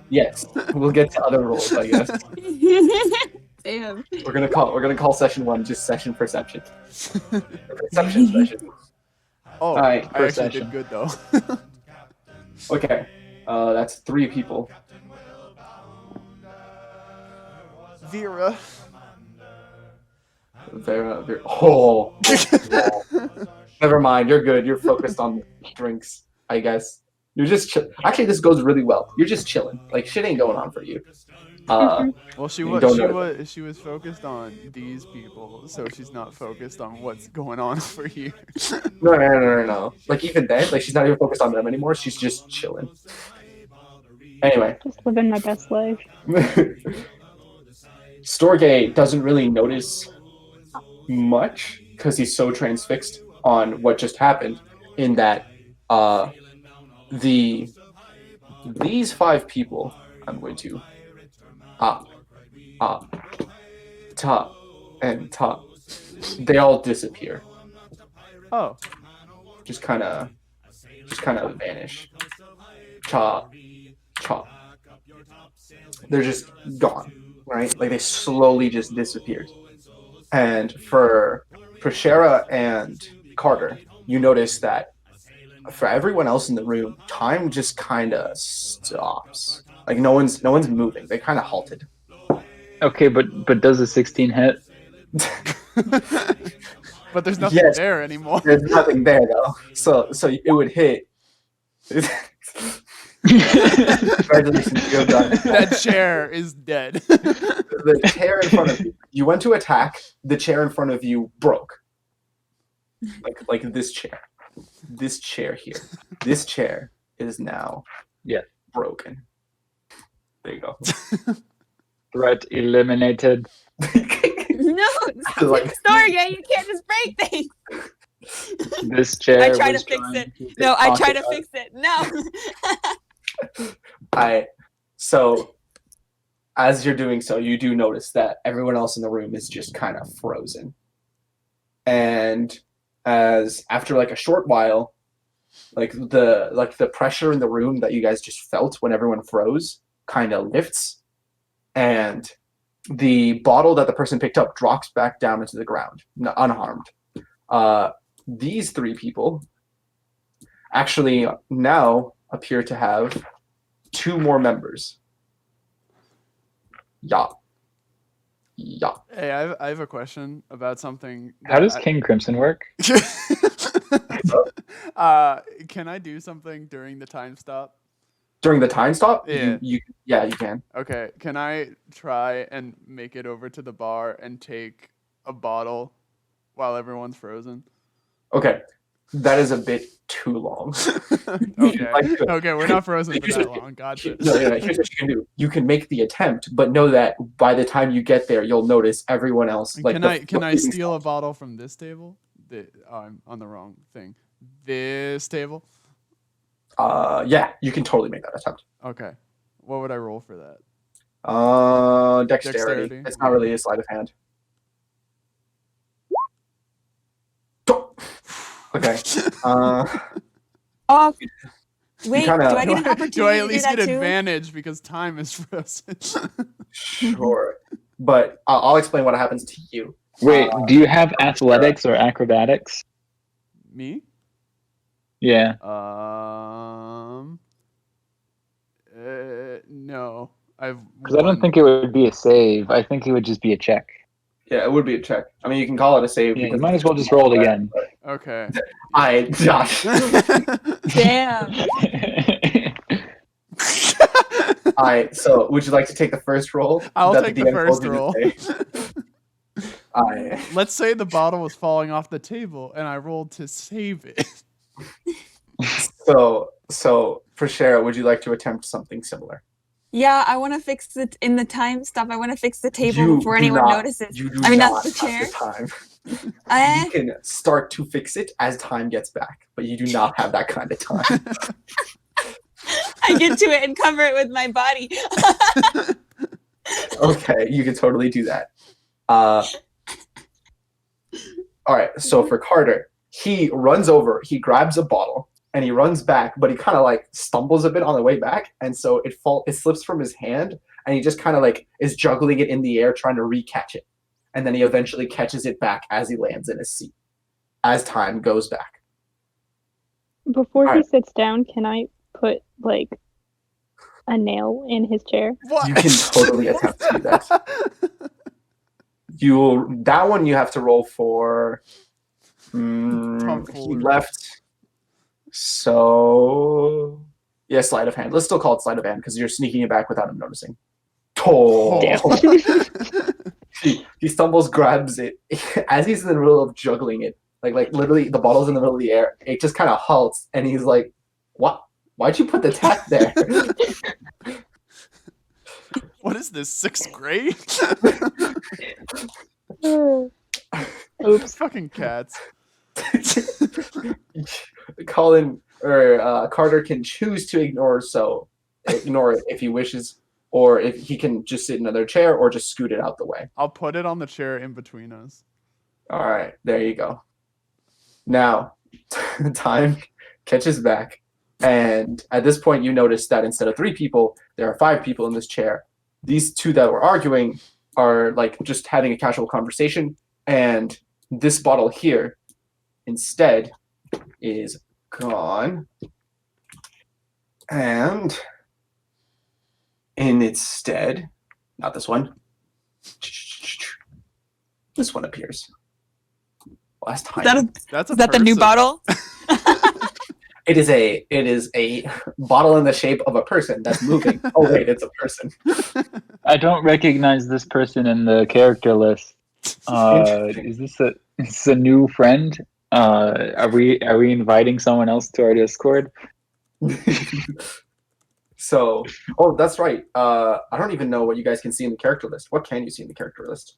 Yes. We'll get to other rolls, I guess. Damn. We're gonna call session 1 just session perception. Perception session. Oh, Alright, I actually perception. did good though. Okay. That's 3 people. Vera. Vera. Oh. Never mind. You're good. You're focused on drinks, I guess. You're just chill. Actually, this goes really well. You're just chilling. Like shit ain't going on for you. Well, she You was don't she was focused on these people, so she's not focused on what's going on over here. No. Like even then, like she's not even focused on them anymore. She's just chilling. Anyway. Just living my best life. Storgé doesn't really notice much because he's so transfixed on what just happened. In that, these 5 people, I'm going to top, and top. They all disappear. Oh. Just kind of vanish. Chop. They're just gone, right? Like they slowly just disappeared. And for Prisera and Carter, you notice that for everyone else in the room, time just kind of stops. Like no one's moving. They kind of halted. Okay, but does a 16 hit? But there's nothing Yes. there anymore. There's nothing there though. So it would hit. Congratulations, you have done. That chair is dead. The chair in front of you. You went to attack. The chair in front of you broke. Like this chair. This chair here. This chair is now Yeah. broken. There you go. Threat eliminated. No, Like- Storgé, you can't just break things. This chair. I try to was fix trying it. keep No, I try to occupied. fix it. No. So as you're doing so, you do notice that everyone else in the room is just kind of frozen. And as after like a short while, like the pressure in the room that you guys just felt when everyone froze kind of lifts, and the bottle that the person picked up drops back down into the ground, unharmed. These three people actually now appear to have 2 more members. Yeah. Hey, I have a question about something. How does King Crimson work? Can I do something during the time stop? During the time stop, Yeah. you can. Okay, can I try and make it over to the bar and take a bottle while everyone's frozen? Okay, that is a bit too long. Okay, Like to- okay, we're not frozen for Here's that what- long. Gotcha. No, here's what you can do. You can make the attempt, but know that by the time you get there, you'll notice everyone else. Like Can I steal a bottle from this table? I'm on the wrong thing. This table. Yeah, you can totally make that attempt. Okay, what would I roll for that? Dexterity. Dexterity, It's not yeah. really a sleight of hand. Okay. Oh, wait. kinda- Do I get an Do opportunity I at to do least that get too? advantage because time is frozen? Sure. But I'll explain what happens to you. Wait, do you have athletics or acrobatics? Me? Yeah. No. I've Because I don't think it would be a save. I think it would just be a check. Yeah, it would be a check. I mean, you can call it a save. Yeah, you because might as well just roll it again. Okay. Josh. Damn. So would you like to take the first roll? I'll that take the DM first told you to roll. take? Let's say the bottle was falling off the table and I rolled to save it. So Prisera, would you like to attempt something similar? Yeah, I want to fix it in the time stuff. I want to fix the table You before do anyone not- notices. You do I mean, not not the chair. have the time. Eh? You can start to fix it as time gets back, but you do not have that kind of time. I get to it and cover it with my body. Okay, you can totally do that. All right, so for Carter, he runs over, he grabs a bottle, and he runs back, but he kind of like stumbles a bit on the way back, and so it slips from his hand, and he just kind of like is juggling it in the air, trying to recatch it, and then he eventually catches it back as he lands in his seat. As time goes back, Before he Alright. sits down, can I put like a nail in his chair? What? you can totally attempt to do that. That one you have to roll for. He Tomfoolery. left. So yeah, sleight of hand. Let's still call it sleight of hand because you're sneaking it back without him noticing. Oh. He stumbles, grabs it as he's in the middle of juggling it. Like literally, the bottle's in the middle of the air. It just kind of halts, and he's like, "What? Why'd you put the tack there?" What is this, 6th grade? Oops. Fucking cats. Colin or Carter can choose to ignore it if he wishes, or if he can just sit in another chair or just scoot it out the way. I'll put it on the chair in between us. All right, there you go. Now, time catches back, and at this point, you notice that instead of 3 people, there are 5 people in this chair. These 2 that were arguing are like just having a casual conversation, and this bottle here instead is gone, and in its stead, not this one, this one appears. Last time. That's a Is that the new person. bottle? It is a bottle in the shape of a person that's moving. Oh wait, it's a person. I don't recognize this person in the character list. Interesting. Is this a new friend? Are we inviting someone else to our Discord? So, oh, that's right. I don't even know what you guys can see in the character list. What can you see in the character list?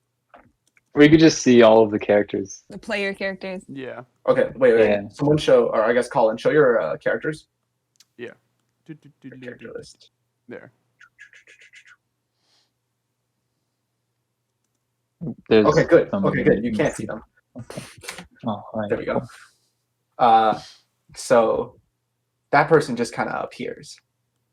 We could just see all of the characters. The player characters. Yeah. Okay, wait. Yeah. Someone show, or I guess Colin, show your characters. Yeah. Your character list. There. There's Okay, good. some- Okay, good. You can't see them. Okay. Oh, all right. There we go. So that person just kind of appears.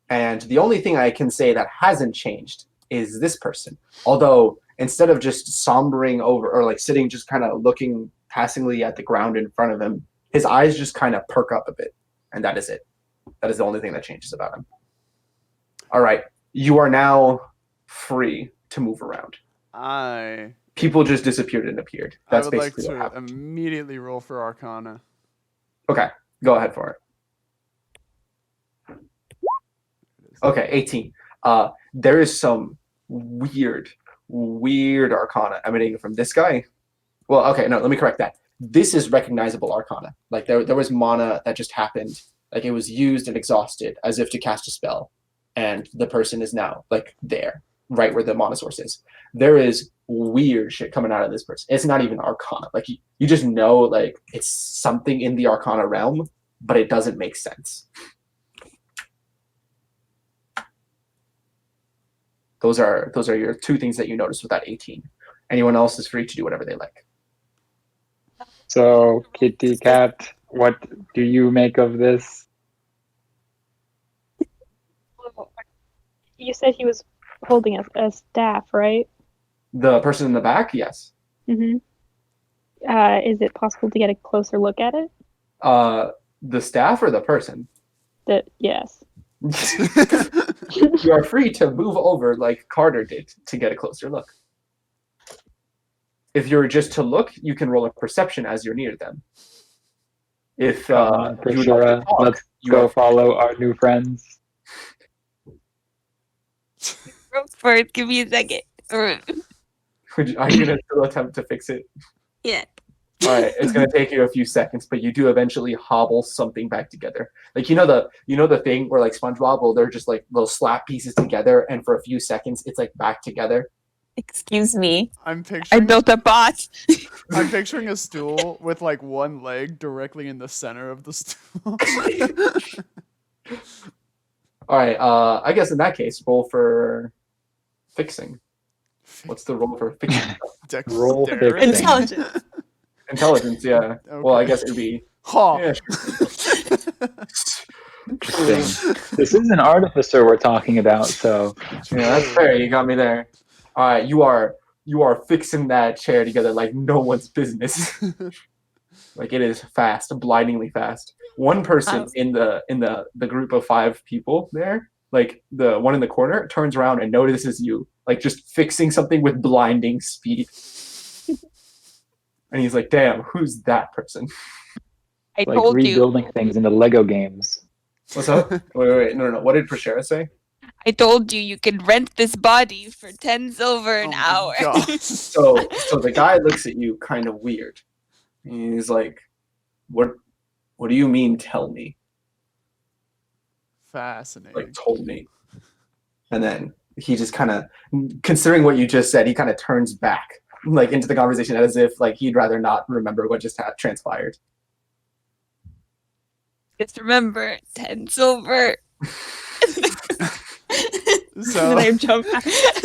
And the only thing I can say that hasn't changed is this person. Although instead of just sombering over or like sitting just kind of looking passingly at the ground in front of him, his eyes just kind of perk up a bit. And that is it. That is the only thing that changes about him. All right. You are now free to move around. People just disappeared and appeared. That's I would like basically what to happened. immediately roll for Arcana. Okay, go ahead for it. Okay, 18. There is some weird arcana emanating from this guy. Well, okay, no, let me correct that. This is recognizable arcana. Like there was mana that just happened. Like it was used and exhausted as if to cast a spell. And the person is now like there, right where the mana source is. There is weird shit coming out of this person. It's not even arcana. Like you just know like it's something in the arcana realm, but it doesn't make sense. Those are your two things that you notice with that 18. Anyone else is free to do whatever they like. So, Kitty Cat, what do you make of this? You said he was holding a staff, right? The person in the back, yes. Mm-hmm. Is it possible to get a closer look at it? The staff or the person? Yes. You are free to move over like Carter did to get a closer look. If you're just to look, you can roll a perception as you're near them. If you would like to Prisera, talk, let's you go are- follow our new friends. Go for it. Give me a second. are you gonna still attempt to fix it? Yeah. All right, it's gonna take you a few seconds, but you do eventually hobble something back together. Like you know the thing where like SpongeBob, well, they're just like little slap pieces together, and for a few seconds, it's like back together. Excuse me. I'm I picturing built a bot. I'm picturing a stool with like one leg directly in the center of the stool. All right, I guess in that case, roll for fixing. What's the roll for fixing? Roll Dexterity? fixing. Intelligence. Intelligence, yeah. Well, I guess it'd be. Ha! Yeah, Interesting. This is an artificer we're talking about, so yeah, that's fair. You got me there. All right, you are fixing that chair together like no one's business. Like it is fast, blindingly fast. One person in the group of 5 people there, like the one in the corner, turns around and notices you, like just fixing something with blinding speed. And he's like, "Damn, who's that person?" I like told you. rebuilding things in the Lego games. What's up? Wait, no. What did Prisera say? I told you can rent this body for 10 silver an Oh my hour. God. So the guy looks at you kind of weird. He's like, "What do you mean? Tell me?" Fascinating. Like told me. And then he just kind of, considering what you just said, he kind of turns back like into the conversation as if like he'd rather not remember what just transpired. Just remember, 10 silver. So- And then I jump.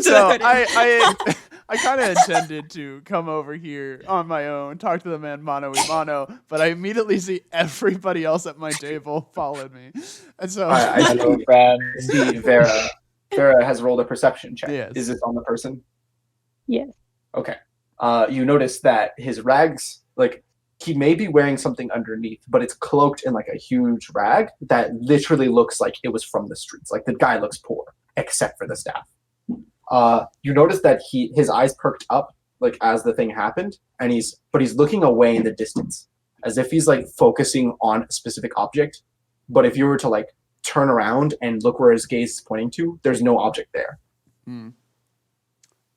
So I kind of intended to come over here on my own, talk to the man mano a mano, but I immediately see everybody else at my table followed me, and so I Hello, see, friends. see Vera. Vera has rolled a perception check. Yes. Is this on the person? Yes. Okay. You notice that his rags, like he may be wearing something underneath, but it's cloaked in like a huge rag that literally looks like it was from the streets. Like the guy looks poor, except for the staff. You notice that his eyes perked up like as the thing happened, and he's looking away in the distance, as if he's like focusing on a specific object. But if you were to like turn around and look where his gaze is pointing to, there's no object there. Mm.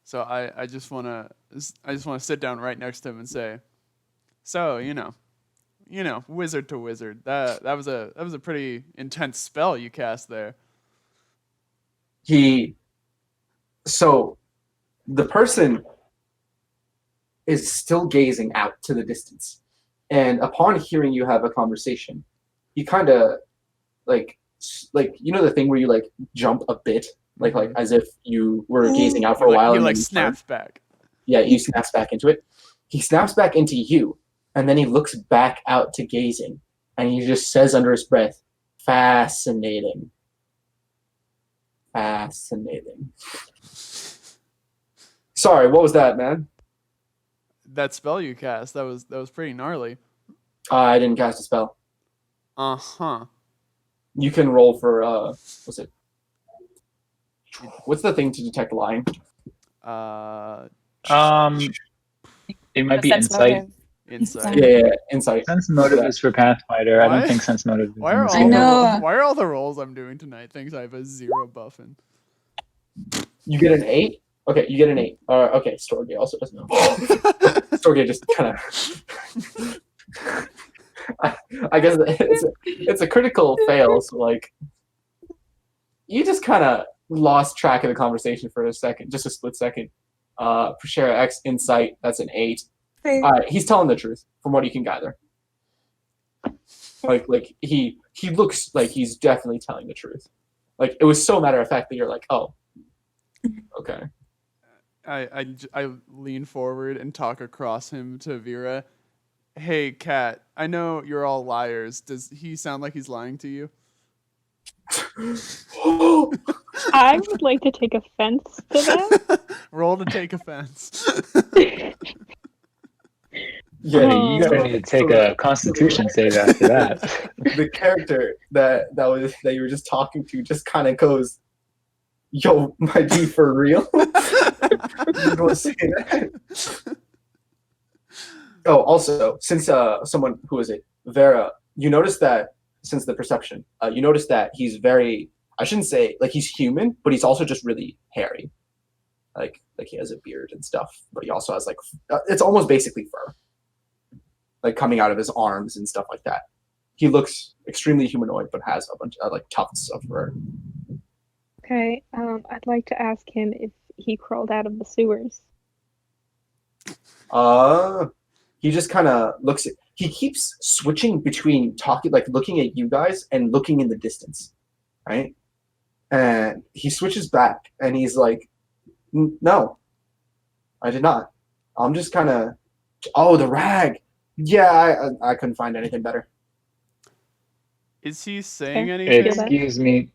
So I just wanna sit down right next to him and say, so you know, wizard to wizard, that was a pretty intense spell you cast there. So the person is still gazing out to the distance, and upon hearing you have a conversation, he kind of like you know the thing where you like jump a bit, like as if you were gazing out for a while. He and like then you snaps back. Yeah, he snaps back into it. He snaps back into you, and then he looks back out to gazing, and he just says under his breath, "Fascinating. Fascinating." Sorry, what was that, man? That spell you cast, that was pretty gnarly. I didn't cast a spell. Uh-huh. You can roll for what's it? What's the thing to detect lying? It might be Sense insight. motive. Insight. Yeah, insight. Sense motive is for Pathfinder. I Why? don't think sense motive is Why in are this all I game. know. why are all the rolls I'm doing tonight things I have a 0 buff in? You get an 8? Okay, you get an 8. Okay, Storgé also doesn't know. Storgé just kind of... I guess it's a critical fail, so like... You just kind of lost track of the conversation for a second, just a split second. Prisera X Insight, that's an 8. He's telling the truth, from what you can gather. Like he looks like he's definitely telling the truth. Like it was so matter of fact that you're like, oh, okay. I lean forward and talk across him to Vera. Hey, Kat, I know you're all liars. Does he sound like he's lying to you? I would like to take offense to that. Roll to take offense. Yeah, Hey, you're gonna need to take a Constitution save after that. the character that you were just talking to just kind of goes, "Yo, my D for real." You don't say that. Oh, also, since someone who is it, Vera, you notice that since the perception, you notice that he's very. I shouldn't say like he's human, but he's also just really hairy. Like he has a beard and stuff, but he also has like it's almost basically fur, like coming out of his arms and stuff like that. He looks extremely humanoid, but has a bunch of like tufts of fur. Okay, I'd like to ask him if he crawled out of the sewers. He just kind of looks at. He keeps switching between talking, like looking at you guys and looking in the distance, right? And he switches back, and he's like, "No, I did not. I'm just kind of. Oh, the rag. Yeah, I couldn't find anything better." Is he saying Okay. anything? Excuse me.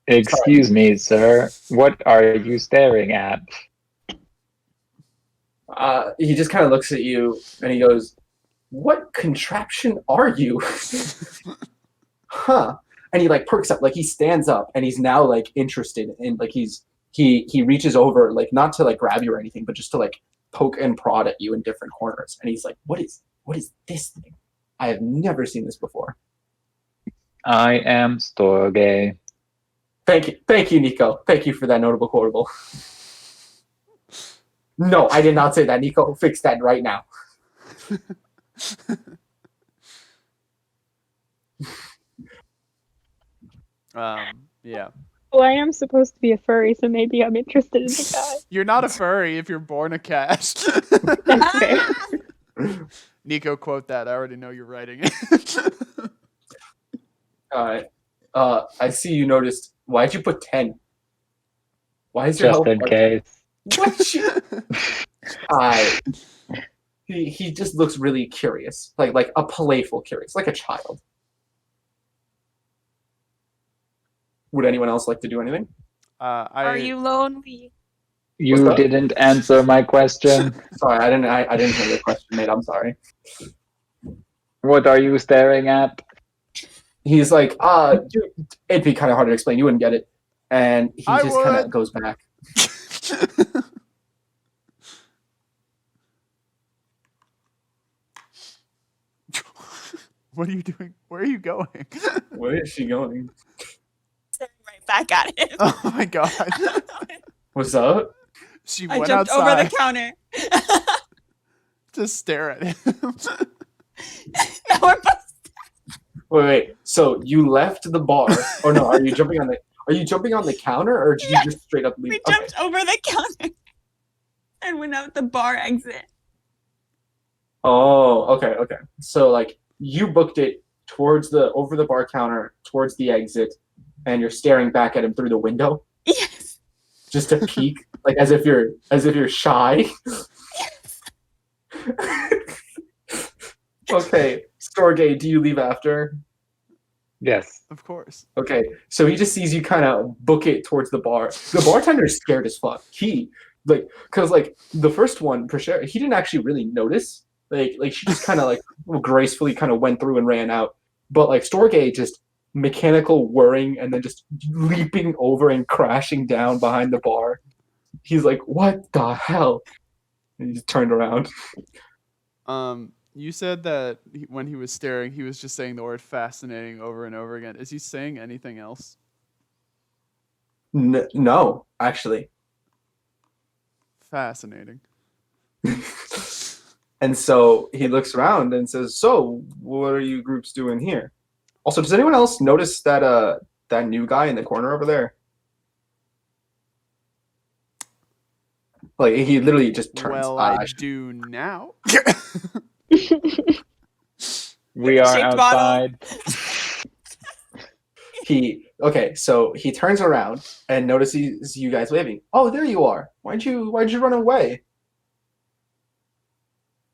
Excuse me, sir. What are you staring at? He just kind of looks at you, and he goes, "What contraption are you?" Huh? And he like perks up, like he stands up, and he's now like interested in like he reaches over, like not to like grab you or anything, but just to like poke and prod at you in different corners. And he's like, what is this thing? I have never seen this before. I am Storgé. Thank you, Nico. Thank you for that notable quotable. No, I did not say that, Nico. Fix that right now. Yeah. Well, I am supposed to be a furry, so maybe I'm interested in the guy. You're not a furry if you're born a cat. That's fair. Nico, quote that. I already know you're writing it. I see you noticed. Why'd you put 10? Why is your Just health in bar- case. What? He just looks really curious, like a playful curious, like a child. Would anyone else like to do anything? Are you lonely? What's You that? didn't answer my question. Sorry, I didn't hear the question, mate. I'm sorry. What are you staring at? He's like, it'd be kind of hard to explain. You wouldn't get it, and he I just kind of would. goes back. What are you doing? Where are you going? Where is she going? Staring right back at him. Oh my god. What's up? She I went jumped outside over the counter. to stare at him. Now we're both Wait. So you left the bar, or no? Are you jumping on the? Are you jumping on the counter, or did you just straight up leave? We jumped over the counter and went out the bar exit. Oh, okay. So like you booked it towards the over the bar counter, towards the exit, and you're staring back at him through the window, Yes. just to peek, like as if you're shy. Okay, Storgé, do you leave after? Yes. Of course. Okay, so he just sees you kind of book it towards the bar. The bartender is scared as fuck. He because the first one, Prisera, he didn't actually really notice. Like she just kind of like gracefully kind of went through and ran out. But like Storgé just mechanical whirring and then just leaping over and crashing down behind the bar. He's like, "What the hell?" And he just turned around. You said that when he was staring, he was just saying the word fascinating over and over again. Is he saying anything else? No, actually. Fascinating. And so he looks around and says, "So, what are you groups doing here?" Also, does anyone else notice that that new guy in the corner over there? Like he literally just turns. Well, I do now. We are Shaped bottle. outside. So he turns around and notices you guys waving. Oh, there you are. Why'd you run away?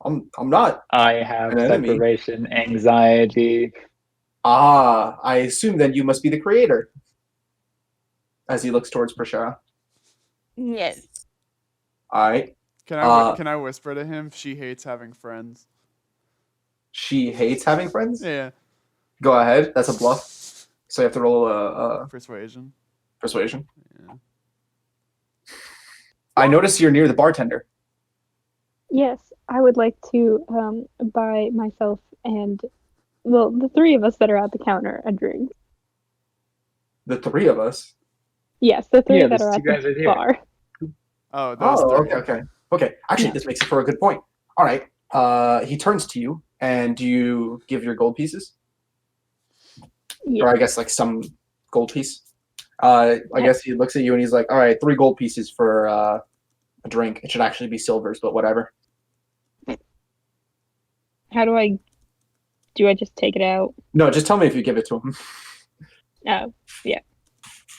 I'm not. I have An enemy. separation anxiety. Ah, I assume then you must be the creator. As he looks towards Prisera. Yes. All right. Can I whisper to him? She hates having friends. She hates having friends? Yeah. Go ahead. That's a bluff. So you have to roll a Persuasion. persuasion. Yeah. I notice you're near the bartender. Yes, I would like to buy myself and, well, the three of us that are at the counter a drink. The three of us. Yes, the three Yeah, that these are two at guys the right here. bar. Oh, those Oh, three. okay. Actually, Yeah. this makes it for a good point. All right. He turns to you, and do you give your gold pieces? Yeah. Or I guess like some gold piece. I guess he looks at you and he's like, "All right, 3 gold pieces for a drink. It should actually be silvers, but whatever." How do I just take it out? No, just tell me if you give it to him. Oh, yeah.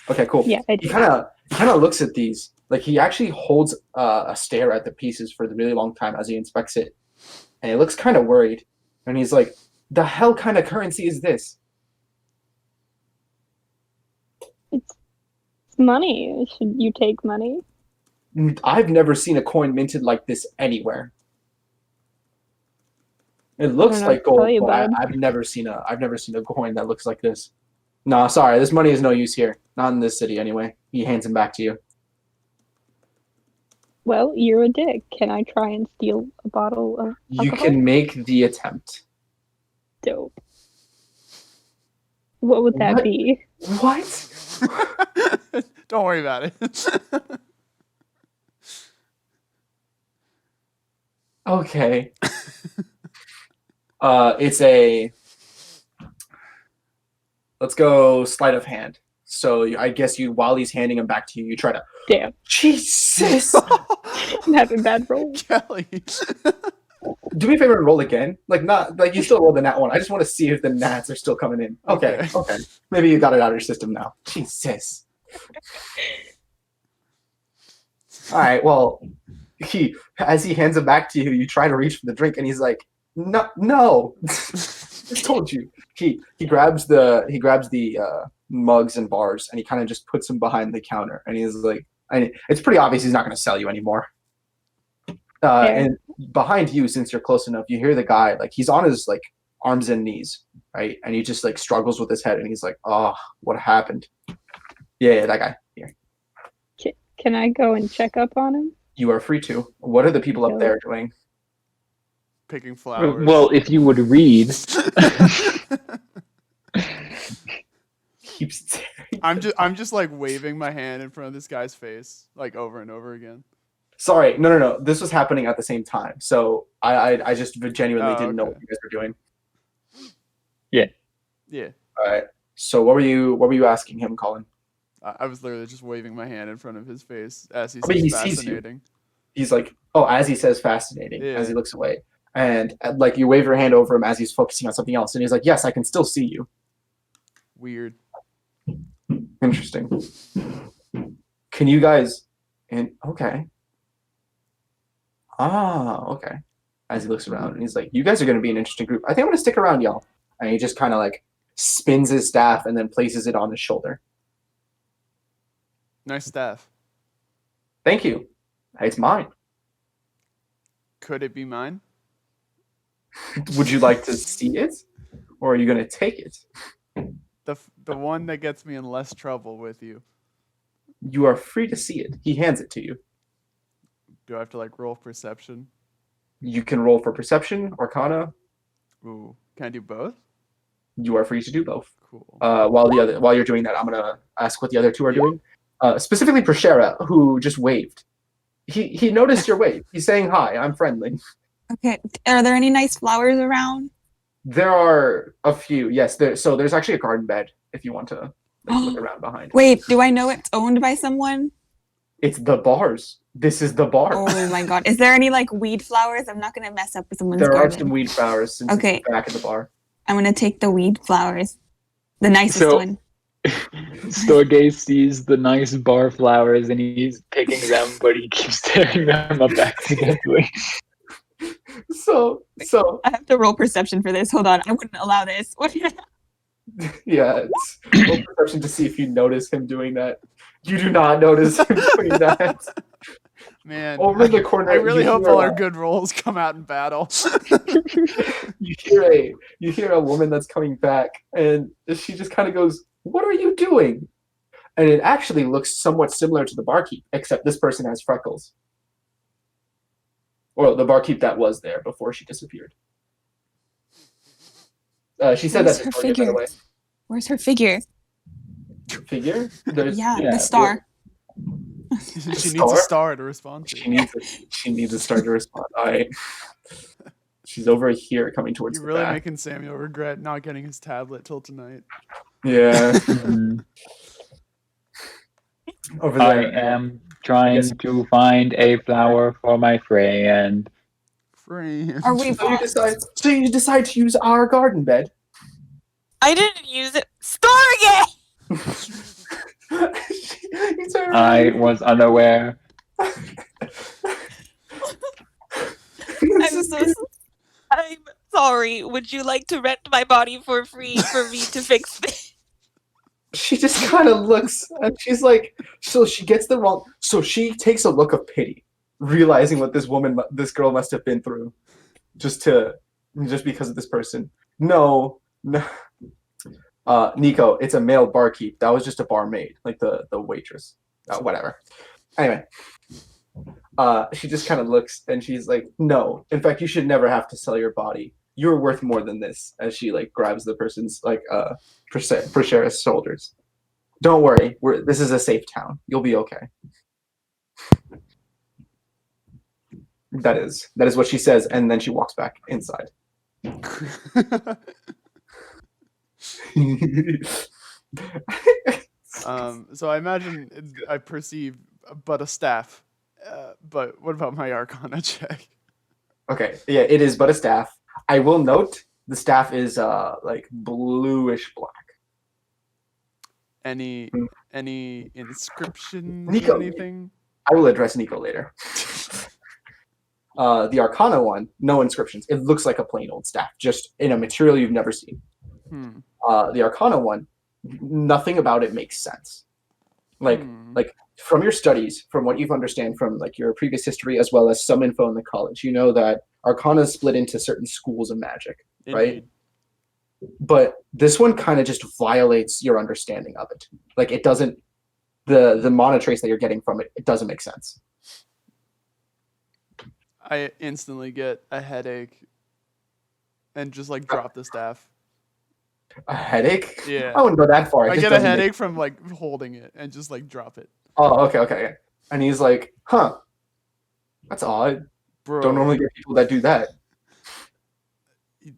Okay, cool. Yeah, I He do. kind of looks at these. Like he actually holds a stare at the pieces for a really long time as he inspects it, and he looks kind of worried. And he's like, "The hell kind of currency is this?" It's money. Should you take money? I've never seen a coin minted like this anywhere. It looks know like what to tell gold, you, but bud. I've never seen a coin that looks like this. No, sorry, this money is no use here. Not in this city, anyway. He hands him back to you. Well, you're a dick. Can I try and steal a bottle of You alcohol? can make the attempt. Dope. What would that What? be? What? Don't worry about it. Okay. It's a. Let's go sleight of hand. So I guess while he's handing him back to you, you try to. Damn. Jesus! That's a bad roll. Kelly. Do me a favor and roll again. Not like you still rolled the nat one. I just want to see if the nats are still coming in. Okay. Maybe you got it out of your system now. Jesus. All right. Well, as he hands it back to you, you try to reach for the drink, and he's like, "No." I told you. He grabs the mugs and bars, and he kind of just puts them behind the counter, and he's like, it's pretty obvious he's not going to sell you anymore. And behind you, since you're close enough, you hear the guy, like he's on his like arms and knees, right? And he just like struggles with his head, and he's like, "Oh, what happened?" Yeah, that guy. Here, Can I go and check up on him? you are free to. What are the people up No. there doing? Picking flowers. Well, if you would read, Keeps staring. I'm just like waving my hand in front of this guy's face, like over and over again. Sorry, no. This was happening at the same time, so I just genuinely Oh, didn't know okay. what you guys were doing. Yeah, Yeah. All right. So what were you asking him, Colin? I was literally just waving my hand in front of his face as he I mean, says he sees you. fascinating. He's like, oh, as he says fascinating, Yeah. as he looks away. And like you wave your hand over him as he's focusing on something else. And he's like, yes, I can still see you. Weird. Interesting. Can you guys, and okay. Ah, okay. As he looks around and he's like, you guys are going to be an interesting group. I think I'm going to stick around, y'all. And he just kind of like spins his staff and then places it on his shoulder. Nice staff. Thank you. It's mine. Could it be mine? Would you like to see it? Or are you going to take it? The one that gets me in less trouble with you. You are free to see it. He hands it to you. Do I have to like roll perception? You can roll for perception, arcana. Ooh. Can I do both? You are free to do both. Cool. While you're doing that, I'm gonna ask what the other two are doing. Specifically Prisera, who just waved. He noticed your wave. He's saying hi. I'm friendly. Okay. Are there any nice flowers around? There are a few. Yes. There's actually a garden bed if you want to look around behind. Wait, do I know it's owned by someone? It's the bars. This is the bar. Oh my god. Is there any like weed flowers? I'm not gonna mess up with someone's There are garden. some weed flowers since Okay. it's back at the bar. I'm gonna take the weed flowers. The nicest So- one. Storgé sees the nice bar flowers and he's picking them, but he keeps tearing them up accidentally. So I have to roll perception for this. Hold on. I wouldn't allow this. yeah, it's roll perception to see if you notice him doing that. You do not notice him doing that. Man, Over in the corner, I really you hope hear all a- our good rolls come out in battle. you hear a woman that's coming back, and she just kind of goes, "What are you doing?" And it actually looks somewhat similar to the barkeep, except this person has freckles. Or the barkeep that was there before she disappeared. She said Where's that her to Storgé, by the figure? way. Where's her figure? Figure? There's, Yeah, yeah, the star. She needs Star? a star to respond to. she needs a star to respond. All right. She's over here coming towards You're the really back. making Samuel regret not getting his tablet till tonight. Yeah. Mhm. Over I there. am trying Yes. to find a flower for my friend. Friend. Are we So you decide to use our garden bed. I didn't use it. Storgé! It's all I right. was unaware. I'm sorry. Would you like to rent my body for free for me to fix this? She just kind of looks and she's like, so she gets the wrong. So she takes a look of pity, realizing what this girl must have been through, just because of this person. No. Nico, it's a male barkeep. That was just a barmaid, like the waitress. Whatever. Anyway, she just kind of looks and she's like, no. In fact, you should never have to sell your body. You're worth more than this. As she like grabs the person's Prisera's shoulders. Don't worry. This is a safe town. You'll be okay. That is what she says, and then she walks back inside. So I imagine I perceive but a staff. But what about my Arcana check? Okay, yeah, it is but a staff. I will note the staff is like bluish black. Any inscriptions Nico. or anything? I will address Nico later. The Arcana one, no inscriptions. It looks like a plain old staff, just in a material you've never seen. The Arcana one, nothing about it makes sense. Like from your studies, from what you've understand from like your previous history, as well as some info in the college, you know that Arcana is split into certain schools of magic, right? Indeed. But this one kind of just violates your understanding of it. Like it doesn't, the mana trace that you're getting from it, it doesn't make sense. I instantly get a headache and just like drop the staff. A headache? Yeah. I wouldn't go that far. It I just get a doesn't make- headache from like holding it and just like drop it. Oh, okay. And he's like, huh, that's odd. Bro, Don't normally get people that do that.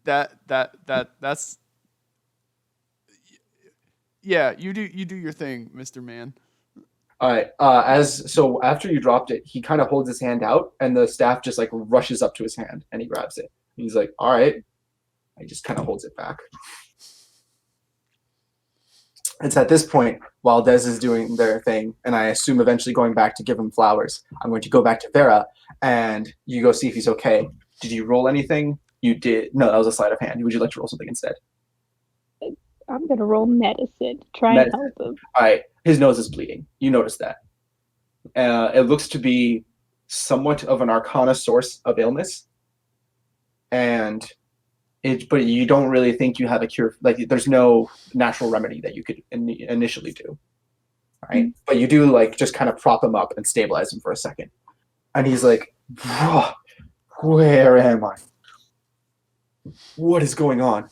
that's Yeah, you do your thing, Mr. Man. All right. So after you dropped it, he kind of holds his hand out, and the staff just like rushes up to his hand, and he grabs it. He's like, "All right." He just kind of holds it back. It's at this point, while Des is doing their thing, and I assume eventually going back to give him flowers, I'm going to go back to Vera, and you go see if he's okay. Did you roll anything? You did. No, that was a sleight of hand. Would you like to roll something instead? I'm gonna roll medicine to try and help him. All right. His nose is bleeding. You notice that. It looks to be somewhat of an arcana source of illness, but you don't really think you have a cure. Like, there's no natural remedy that you could initially do. All right. But you do like just kind of prop him up and stabilize him for a second, and he's like, "Where am I? What is going on?"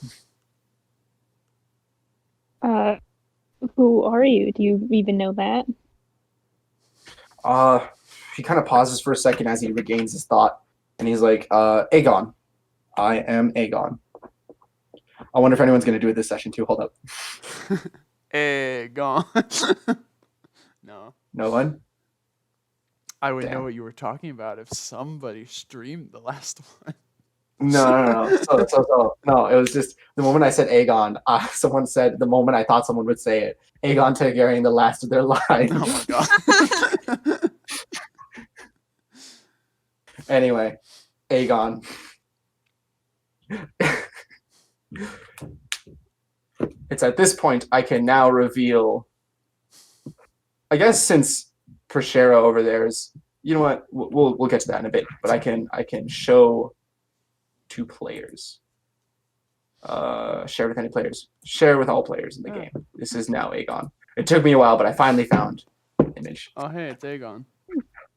Who are you? Do you even know that? He kind of pauses for a second as he regains his thought, and he's like, "Aegon. I am Aegon." I wonder if anyone's going to do it this session too. Hold up. Gone. No. No one? I would Damn. know what you were talking about if somebody streamed the last one. No. No, it was just the moment I said Aegon, someone said the moment I thought someone would say it. Aegon Targaryen, the last of their line. Oh my god. Anyway, Aegon. It's at this point I can now reveal. I guess since Prisera over there is, you know what? We'll get to that in a bit. But I can show two players. Share with any players. Share with all players in the game. This is now Aegon. It took me a while, but I finally found the image. Oh hey, it's Aegon.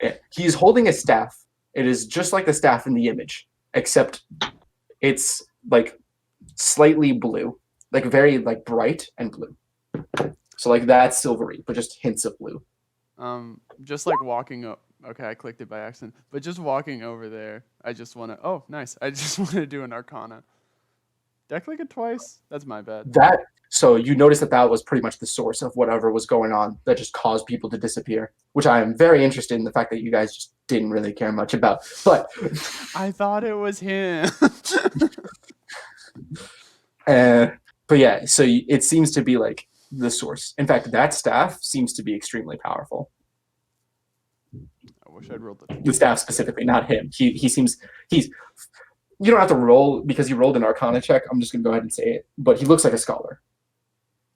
Yeah. He's holding a staff. It is just like the staff in the image, except it's like slightly blue, like very like bright and blue. So like that's silvery, but just hints of blue. Just like walking up. Okay, I clicked it by accident. But just walking over there, I just want to. Oh, nice. I just want to do an Arcana. Did I click it twice? That's my bad. So you notice that was pretty much the source of whatever was going on that just caused people to disappear, which I am very interested in the fact that you guys just didn't really care much about. But I thought it was him. But yeah, so it seems to be like the source. In fact, that staff seems to be extremely powerful. I wish I'd rolled The staff specifically, not him. He's. You don't have to roll because you rolled an Arcana check. I'm just gonna go ahead and say it. But he looks like a scholar.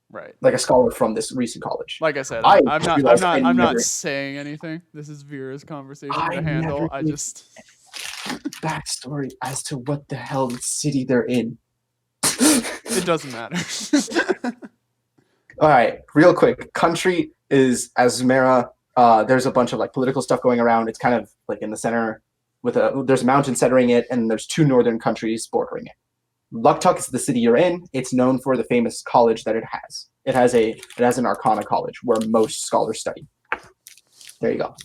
Right. Like a scholar from this recent college. Like I said, I I'm not saying anything. This is Vera's conversation to handle. I just backstory as to what the hell city they're in. It doesn't matter. All right, real quick. Country is Azmera. There's a bunch of like political stuff going around. It's kind of like in the center with there's a mountain centering it, and there's two northern countries bordering it. Luktuk is the city you're in. It's known for the famous college that it has. It has an Arcana college where most scholars study. There you go.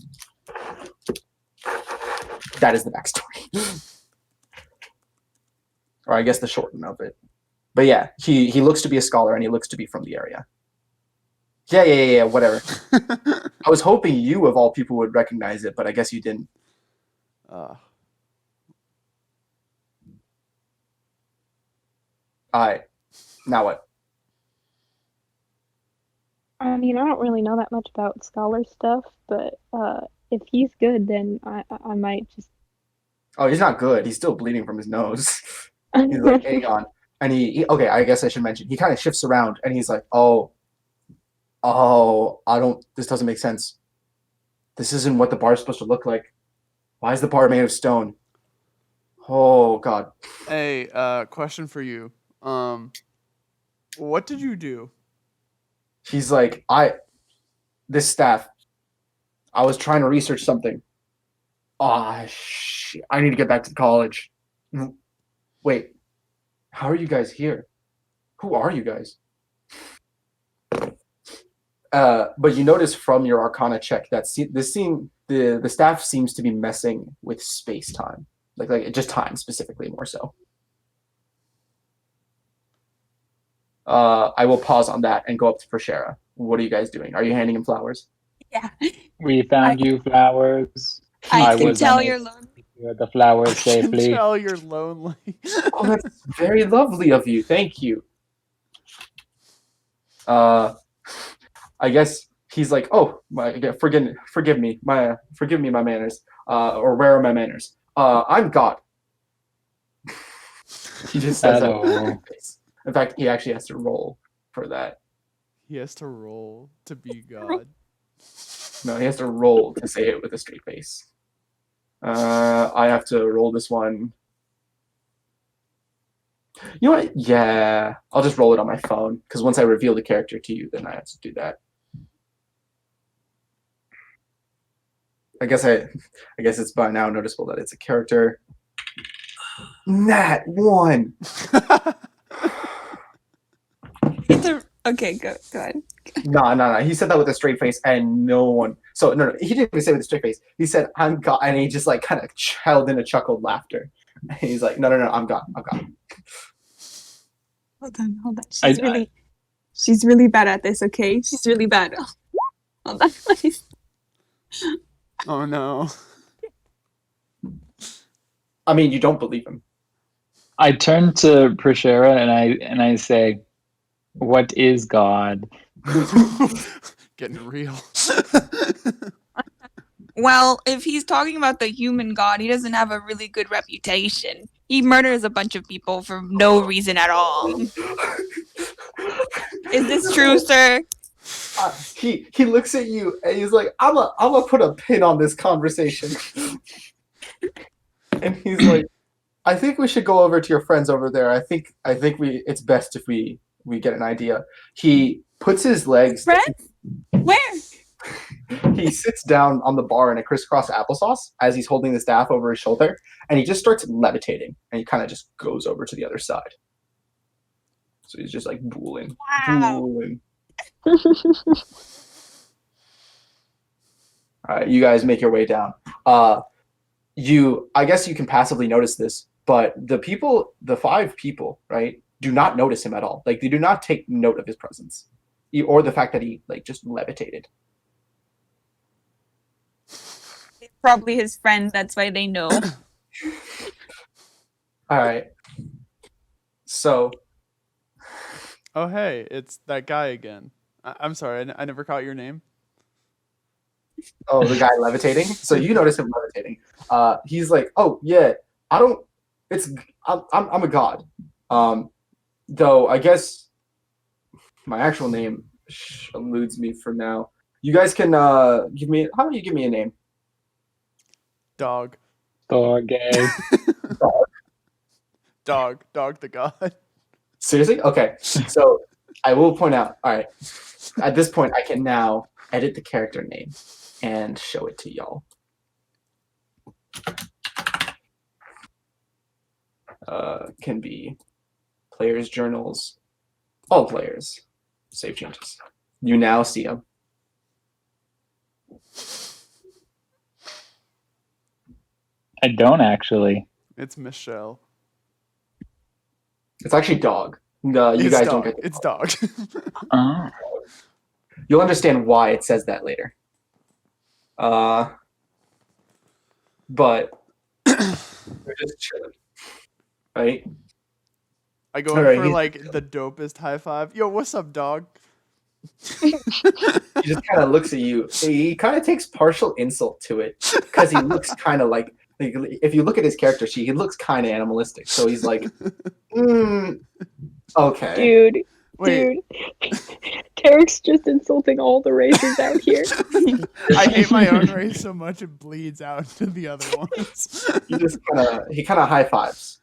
That is the backstory. Or I guess the shorten of it. But yeah, he looks to be a scholar and he looks to be from the area. Yeah, whatever. I was hoping you of all people would recognize it, but I guess you didn't. Alright. Now what? I mean, I don't really know that much about scholar stuff, but if he's good, then I might just. Oh, he's not good. He's still bleeding from his nose. He's like, Aegon. And okay, I guess I should mention, he kind of shifts around and he's like, this doesn't make sense. This isn't what the bar is supposed to look like. Why is the bar made of stone? Oh, God. Hey, question for you. What did you do? He's like, this staff, I was trying to research something. Shit. I need to get back to college. Wait, how are you guys here? Who are you guys? But you notice from your Arcana check that the staff seems to be messing with space time, like just time specifically more so. I will pause on that and go up to Prisera. What are you guys doing? Are you handing him flowers? Yeah. We found you flowers. I I can was tell unable you're to lonely. secure the flowers safely. Tell you're lonely. Oh, that's very lovely of you. Thank you. I guess he's like, oh, forgive me, my manners. Or where are my manners? I'm God. He just says that. Hello. In fact, he actually has to roll for that. He has to roll to be God. No, he has to roll to say it with a straight face. I have to roll this one. You know what? Yeah, I'll just roll it on my phone because once I reveal the character to you, then I have to do that. I guess it's by now noticeable that it's a character. Nat 1. Okay, go ahead. No. He said that with a straight face, and no one. So no, he didn't even say it with a straight face. He said, "I'm God," and he just like kind of held in a chuckled laughter. And he's like, "No, I'm God. I'm God." Hold on. She's really bad at this. Okay, she's really bad. Hold on, please. Oh no. I mean, you don't believe him. I turn to Prisera and I say, "What is God?" Getting real. Well, if he's talking about the human god, he doesn't have a really good reputation. He murders a bunch of people for no reason at all. Is this true, sir? He looks at you and he's like, I'm a put a pin on this conversation. And he's like, I think we should go over to your friends over there. I think it's best if we get an idea. He puts his legs. Friends? Where? He sits down on the bar in a crisscross applesauce as he's holding the staff over his shoulder, and he just starts levitating, and he kind of just goes over to the other side. So he's just like booling. Wow. Booling. All right, you guys make your way down. I guess you can passively notice this, but the 5 people, right, do not notice him at all. Like, they do not take note of his presence, or the fact that he like just levitated. Probably his friend. That's why they know. All right. So. Oh hey, it's that guy again. I'm sorry, I never caught your name. Oh, the guy levitating. So you notice him levitating. He's like, oh yeah, I'm a god. Though I guess my actual name eludes me for now. You guys can give me. How about you give me a name? Dog. Storgé. Dog the god. Seriously? Okay. So I will point out. All right. At this point, I can now edit the character name and show it to y'all. Can be players' journals, all players. Save changes. You now see them. I don't actually. It's Michelle. It's actually dog. No, you guys don't get It's dog. Oh. You'll understand why it says that later. But they're just chilling, right? I go Alright, in for he's- like the dopest high five. Yo, what's up, dog? He just kind of looks at you. He kind of takes partial insult to it because he looks kind of like if you look at his character sheet, he looks kind of animalistic. So he's like, okay. Dude, Wait, Terrac's just insulting all the races out here. I hate my own race so much it bleeds out to the other ones. He kind of high fives.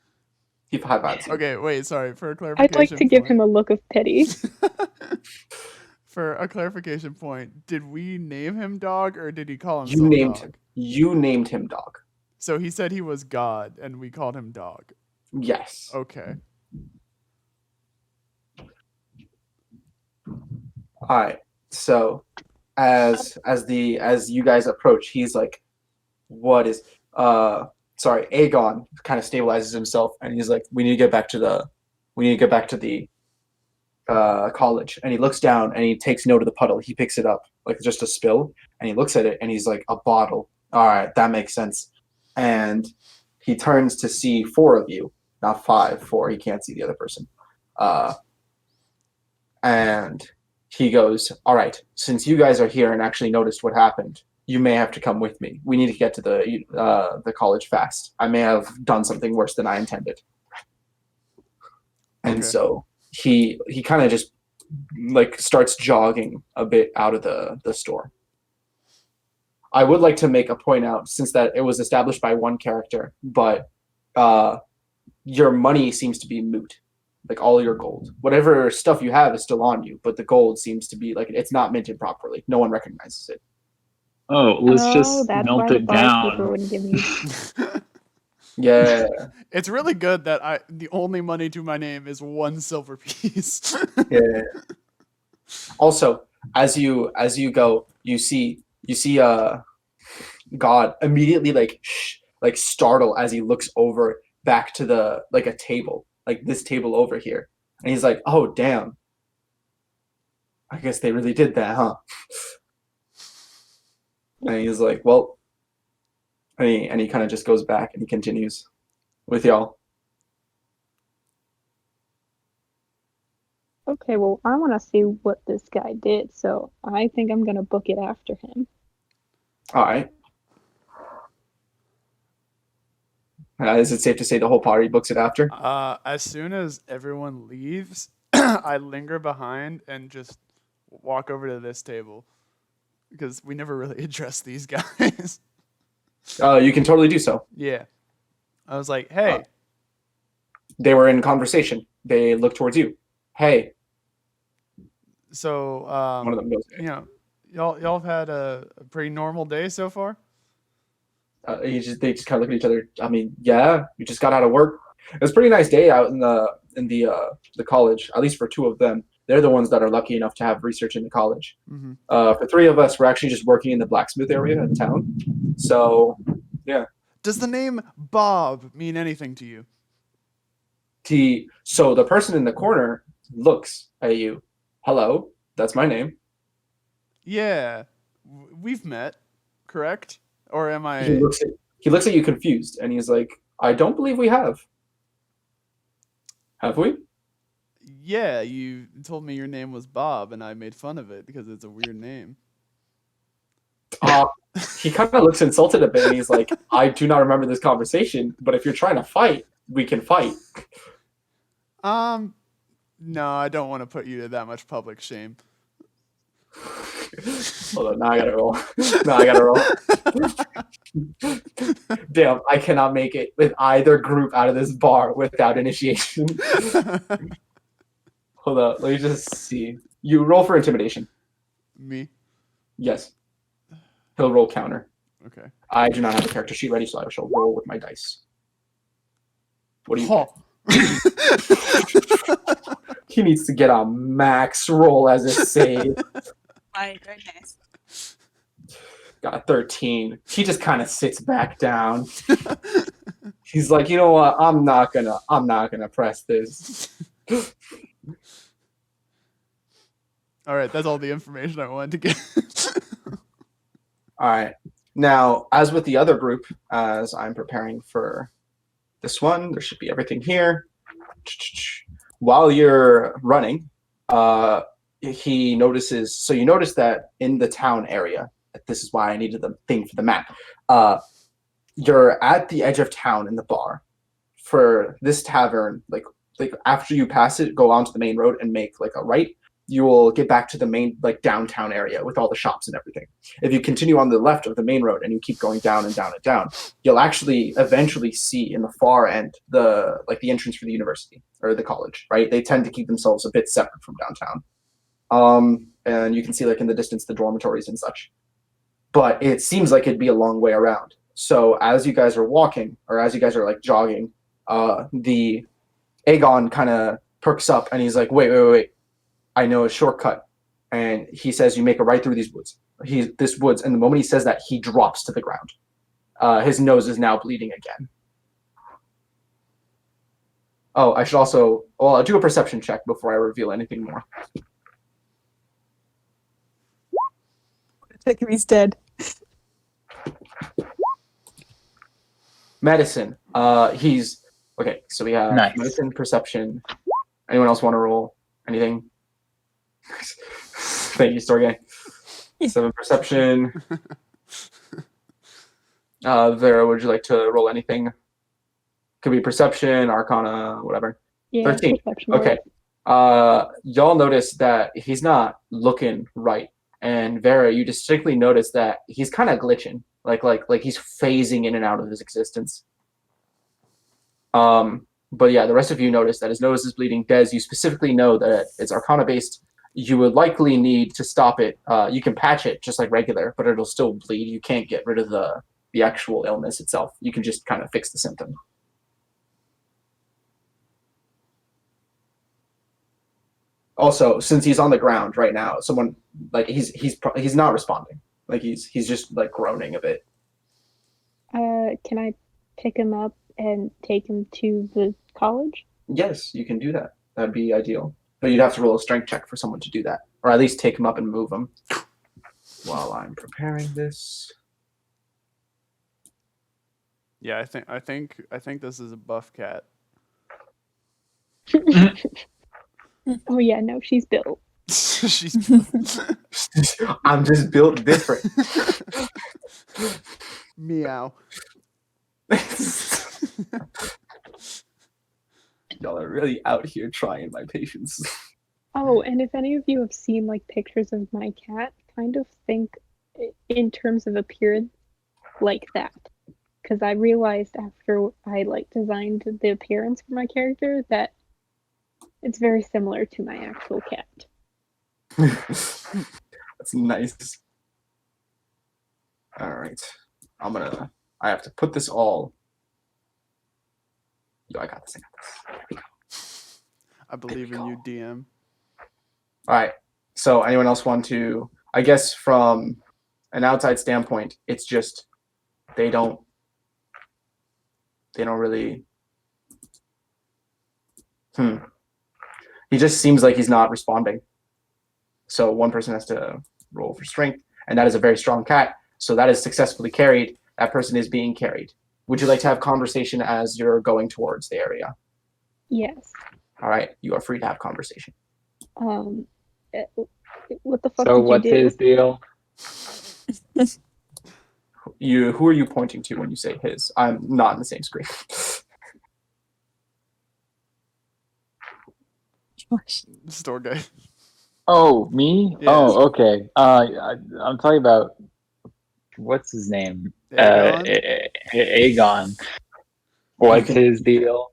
He high fives. you. Okay, wait, sorry. For a clarification I'd like to give point- him a look of pity. For a clarification point, did we name him dog or did he call himself You named dog? him. You named him dog. So he said he was God and we called him dog. Yes. Okay. All right. So, as you guys approach, he's like, "What is?" Sorry, Aegon kind of stabilizes himself, and he's like, "We need to get back to the college, and he looks down and he takes note of the puddle. He picks it up like just a spill, and he looks at it and he's like, a bottle. All right, that makes sense. And he turns to see four of you, not five, four. He can't see the other person. And he goes, all right, since you guys are here and actually noticed what happened, you may have to come with me. We need to get to the college fast. I may have done something worse than I intended. And Okay. so he kind of just like starts jogging a bit out of the store. I would like to make a point out, since that it was established by one character, but your money seems to be moot. Like all your gold, whatever stuff you have is still on you, but the gold seems to be like it's not minted properly. No one recognizes it. Oh, let's Oh, just that's melt why the it barkeeper down. wouldn't give me. Yeah, It's really good that the only money to my name is 1 silver piece. yeah. Also, as you go, you see God immediately like startle as he looks over back to the like a table, like this table over here, and he's like, "Oh damn, I guess they really did that, huh?" And he's like, "Well," and he kind of just goes back and he continues with y'all. Okay, well, I want to see what this guy did, so I think I'm gonna book it after him. All right. Is it safe to say the whole party books it after? As soon as everyone leaves, I linger behind and just walk over to this table because we never really addressed these guys. You can totally do so. Yeah. I was like, hey, They were in conversation. They look towards you. Hey, so one of them goes. you know, y'all have had a pretty normal day so far? They just kind of look at each other. I mean, yeah, we just got out of work. It was a pretty nice day out in the college. At least for two of them, they're the ones that are lucky enough to have research in the college. Mm-hmm. For three of us, we're actually just working in the blacksmith area in town. So, yeah. Does the name Bob mean anything to you? So the person in the corner looks at you. Hello, that's my name. Yeah, we've met, correct? Or am I? He looks at you confused, and he's like, "I don't believe we have. Have we?" Yeah, you told me your name was Bob, and I made fun of it because it's a weird name. He kind of looks insulted a bit, and he's like, "I do not remember this conversation, but if you're trying to fight, we can fight." No, I don't want to put you to that much public shame. Hold on, now I gotta roll. Now I gotta roll. Damn, I cannot make it with either group out of this bar without initiation. Hold on, let me just see. You roll for intimidation. Me? Yes. He'll roll counter. Okay. I do not have a character sheet ready, so I shall roll with my dice. What do you? Oh. He needs to get a max roll as a save. My goodness. Got a 13. He just kind of sits back down. He's like, you know what? I'm not gonna press this. All right, that's all the information I wanted to get. All right. Now, as with the other group, as I'm preparing for this one, there should be everything here. While you're running, he notices. So you notice that in the town area. This is why I needed the thing for the map. You're at the edge of town in the bar. For this tavern, like after you pass it, go onto the main road and make like a right. You will get back to the main like downtown area with all the shops and everything. If you continue on the left of the main road and you keep going down and down and down, you'll actually eventually see in the far end the entrance for the university or the college, right? They tend to keep themselves a bit separate from downtown. And you can see like in the distance the dormitories and such. But it seems like it'd be a long way around. So as you guys are walking, or as you guys are like jogging, the Aegon kind of perks up and he's like, wait. I know a shortcut. And he says you make a right through these woods. This woods, and the moment he says that, he drops to the ground. His nose is now bleeding again. Oh, I should also. Well, I'll do a perception check before I reveal anything more. Check if he's dead. Medicine. He's okay. So we have Nice. medicine, perception. Anyone else want to roll anything? Thank you, Storgé. 7 perception. Vera, would you like to roll anything? Could be perception, arcana, whatever. Yeah, 13. perception. Okay. Y'all notice that he's not looking right. And Vera, you distinctly notice that he's kind of glitching. Like he's phasing in and out of his existence. But yeah, the rest of you notice that his nose is bleeding. Des, you specifically know that it's arcana based. You would likely need to stop it. You can patch it just like regular, but it'll still bleed. You can't get rid of the actual illness itself. You can just kind of fix the symptom. Also, since he's on the ground right now, someone like he's not responding. Like he's just like groaning a bit. Can I pick him up and take him to the college? Yes, you can do that. That'd be ideal. But you'd have to roll a strength check for someone to do that, or at least take him up and move him. While I'm preparing this. Yeah, I think this is a buff cat. Oh yeah, no, she's built. She's I'm just built different. meow. Y'all are really out here trying my patience. Oh, and if any of you have seen like pictures of my cat, kind of think in terms of appearance like that. Because I realized after I like designed the appearance for my character that it's very similar to my actual cat. That's nice. All right. I have to put this all. Yo, I got this. I believe in you, DM. All right. So anyone else want to, I guess from an outside standpoint, it's just they don't really He just seems like he's not responding. So one person has to roll for strength, and that is a very strong cat. So that is successfully carried. That person is being carried. Would you like to have conversation as you're going towards the area? Yes. All right, you are free to have conversation. What the fuck So did what's you do? his deal? Who are you pointing to when you say his? I'm not in the same screen. Storgé. Oh, me? Yes. Oh, okay. I'm talking about what's his name? Aegon? Aegon. What's his deal?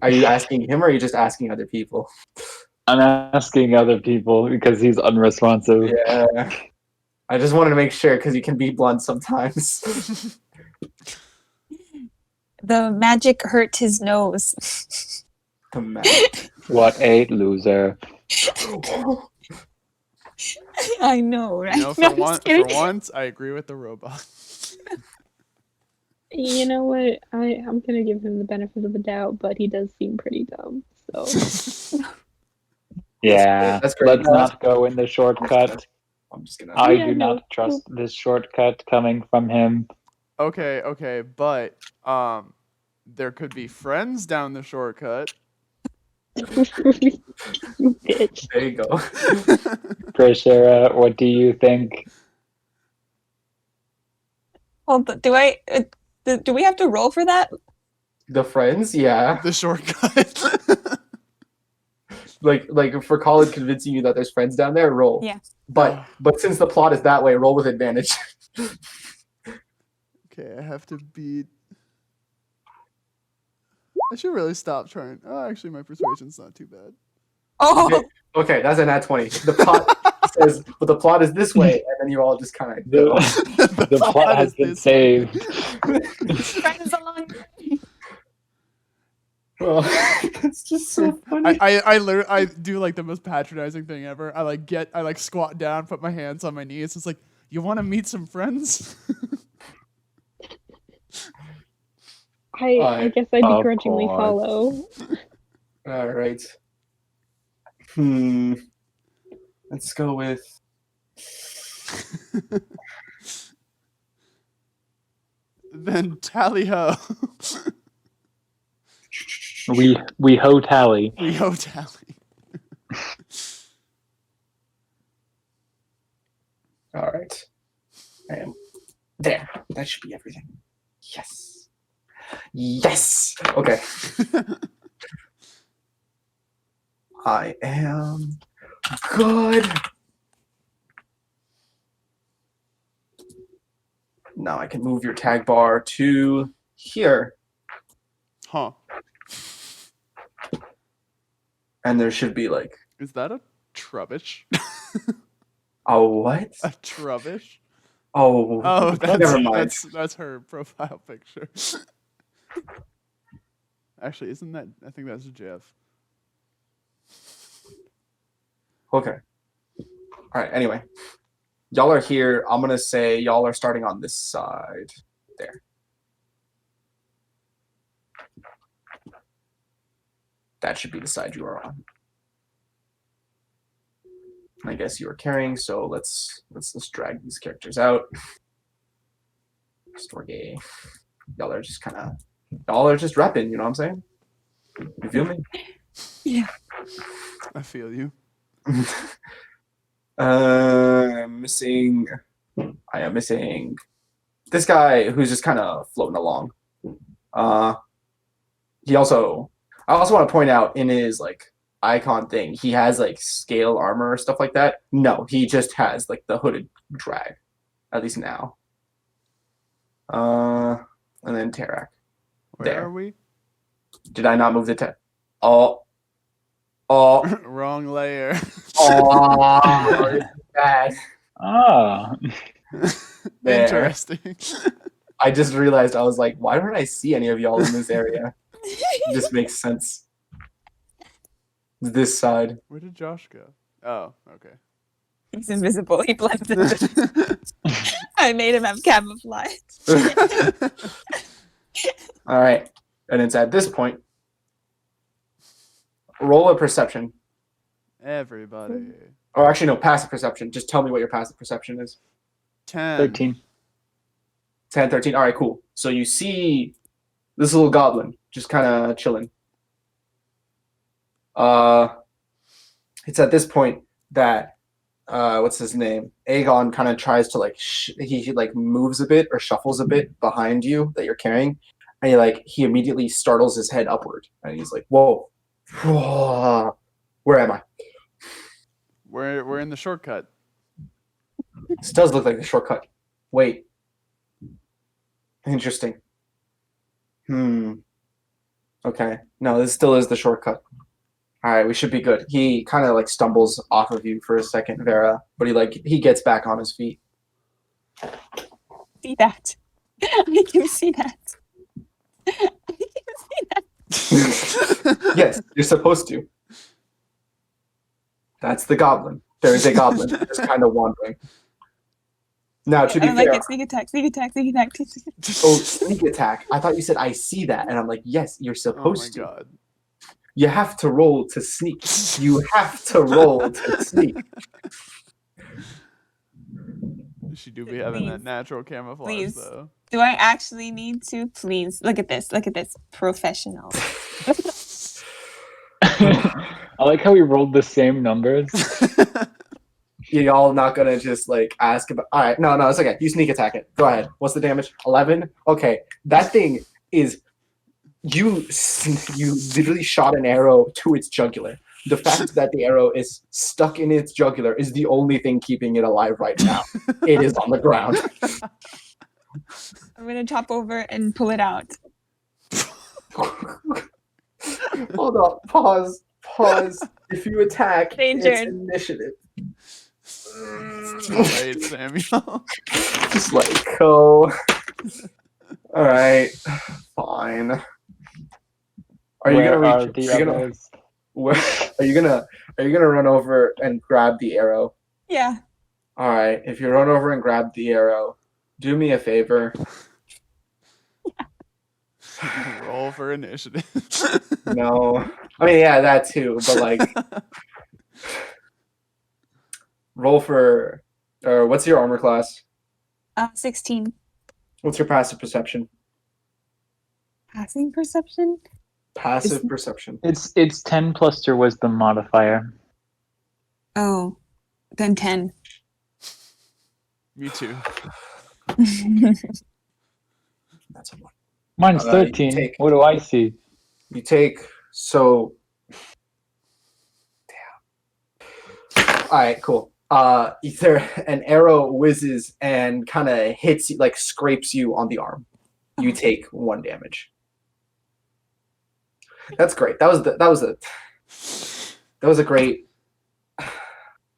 Are you asking him or are you just asking other people? I'm asking other people because he's unresponsive. Yeah. I just wanted to make sure because you can be blunt sometimes. The magic hurt his nose. The man. What a loser. I know, right? You know, No, I'm just for kidding. once, I agree with the robot. You know what? I'm gonna give him the benefit of the doubt, but he does seem pretty dumb. So Yeah, That's great. let's not go in the shortcut. I'm just gonna. I Yeah, do no. not trust this shortcut coming from him. Okay, but there could be friends down the shortcut. you bitch. There you go. Prisera, what do you think? Well, do we have to roll for that? The friends, yeah. The shortcut. Like for Colin convincing you that there's friends down there, roll. Yeah. But since the plot is that way, roll with advantage. Okay, I have to beat. I should really stop trying. Oh, actually, my persuasion's not too bad. Oh, Okay, that's an at 20. The plot says, but the plot is this way, and then you all just kind of go. The plot has is been this way. saved. friends along. Oh, that's just so funny. I do like the most patronizing thing ever. I like squat down, put my hands on my knees. It's like, you want to meet some friends? I guess I Of begrudgingly course. follow. All right. Let's go with. Then tally ho. We ho tally. We ho tally. All right. I am there. That should be everything. Yes. Yes. Okay. I am good. Now I can move your tag bar to here. Huh. And there should be like Is that a trubbish? a what? A trubbish? Oh, Oh, never mind. that's her profile picture. Actually, isn't that? I think that's Jeff. Okay. All right. Anyway, y'all are here. I'm gonna say y'all are starting on this side. There. That should be the side you are on. I guess you are carrying, so let's drag these characters out. Storgé. Y'all are just repping, you know what I'm saying? You feel me? Yeah. I feel you. I'm missing. I am missing this guy who's just kind of floating along. I also want to point out in his like icon thing, he has like scale armor or stuff like that. No, he just has like the hooded drag, at least now. And then Terrac. Where There. are we? Did I not move the Oh. Wrong layer. Oh, this is bad. Ah. There. Interesting. I just realized I was like, why don't I see any of y'all in this area? It just makes sense. This side. Where did Josh go? Oh, okay. He's invisible. He blended in. I made him have camouflage. All right. And it's at this point. Roll a perception. Everybody. Or actually, no, passive perception. Just tell me what your passive perception is. 10. 13. 10, 13. All right, cool. So you see this little goblin just kind of chilling. It's at this point that what's his name? Aegon kind of tries to like he like moves a bit or shuffles a bit behind you that you're carrying, and he immediately startles his head upward, and he's like, "Whoa, where am I?" We're in the shortcut. This does look like the shortcut. Wait. Interesting. Okay. No, this still is the shortcut. All right, we should be good. He kind of like stumbles off of you for a second, Vera, but he gets back on his feet. See that? I can see that. I can see that. Yes, you're supposed to. That's the goblin. There is a goblin just kind of wandering. Now, to be I'm fair, like, sneak attack, sneak attack, sneak attack. oh, sneak attack. I thought you said I see that, and I'm like, yes, you're Oh my supposed to. god. You have to roll to sneak. You have to roll to sneak. She do be having that Please. natural camouflage Please. though. Do I actually need to? Please look at this. Look at this. Professional. I like how we rolled the same numbers. Y'all not gonna just like ask about. All right, no, it's okay. You sneak attack it. Go ahead. What's the damage? 11. Okay, that thing is. You literally shot an arrow to its jugular. The fact that the arrow is stuck in its jugular is the only thing keeping it alive right now. It is on the ground. I'm gonna chop over and pull it out. Hold up. Pause. If you attack, Danger. it's initiative. Too late, Samuel. Just let it go. All right. Fine. Are you gonna run over and grab the arrow? Yeah. All right. If you run over and grab the arrow, do me a favor. Roll for initiative. No. I mean, yeah, that too. But like, roll for. Or what's your armor class? 16. What's your passive perception? Passing perception? Passive perception. It's 10 plus your wisdom modifier. Oh, then 10. Me too. That's a one. Mine's You 13. take- What do I see? You take so. Damn. All right, cool. Either an arrow whizzes and kind of hits you, like scrapes you on the arm. You take 1 damage. That's great. That was a great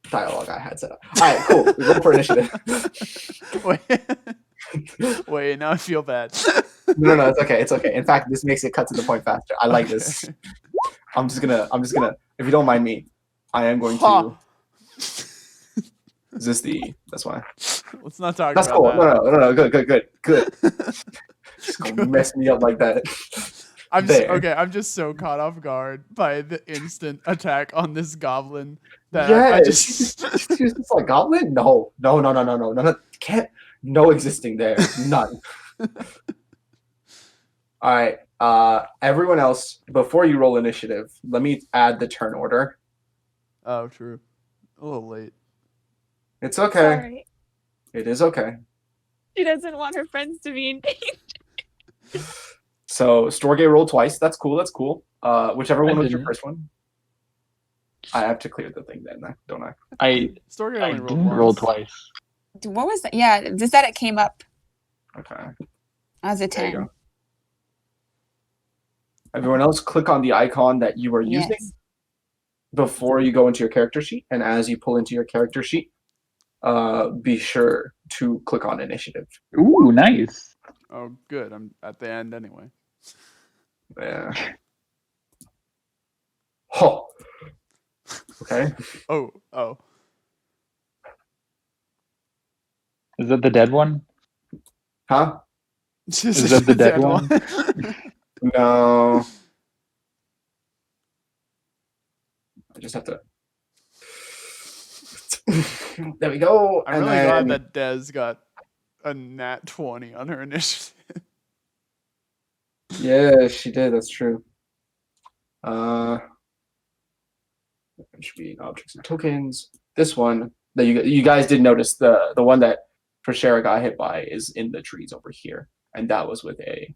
dialogue I had set up. All right, cool. We roll for initiative. Wait, now I feel bad. No, it's okay. It's okay. In fact, this makes it cut to the point faster. I like this. I'm just gonna. If you don't mind me, I am going to. Is this the? That's why. Let's not talk That's about cool. that. No. Good. Just gonna mess me up like that. I'm just so caught off guard by the instant attack on this goblin that I Yes. just She's just like goblin. No. Can't. No existing there. None. All right. Everyone else, before you roll initiative, let me add the turn order. Oh, true. A little late. It's okay. Sorry. It is okay. She doesn't want her friends to be in danger. So Storgé rolled twice. That's cool. Whichever one was your didn't. first one. I have to clear the thing then, don't I? Storgé I only rolled didn't once. roll twice. What was that? Yeah, just that it came up Okay. as a There you 10. go. Everyone else, click on the icon that you are using Yes. before you go into your character sheet. And as you pull into your character sheet, be sure to click on initiative. Ooh, nice. Oh, good. I'm at the end anyway. Yeah. Oh. Okay. Oh. Is that the dead one? Huh? Is that the dead one? No. I just have to. There we go. I'm really glad that Des got a nat 20 on her initiative. Yeah, she did. That's true. It should be objects and tokens. This one that you guys did notice, the one that Prisera got hit by is in the trees over here, and that was with a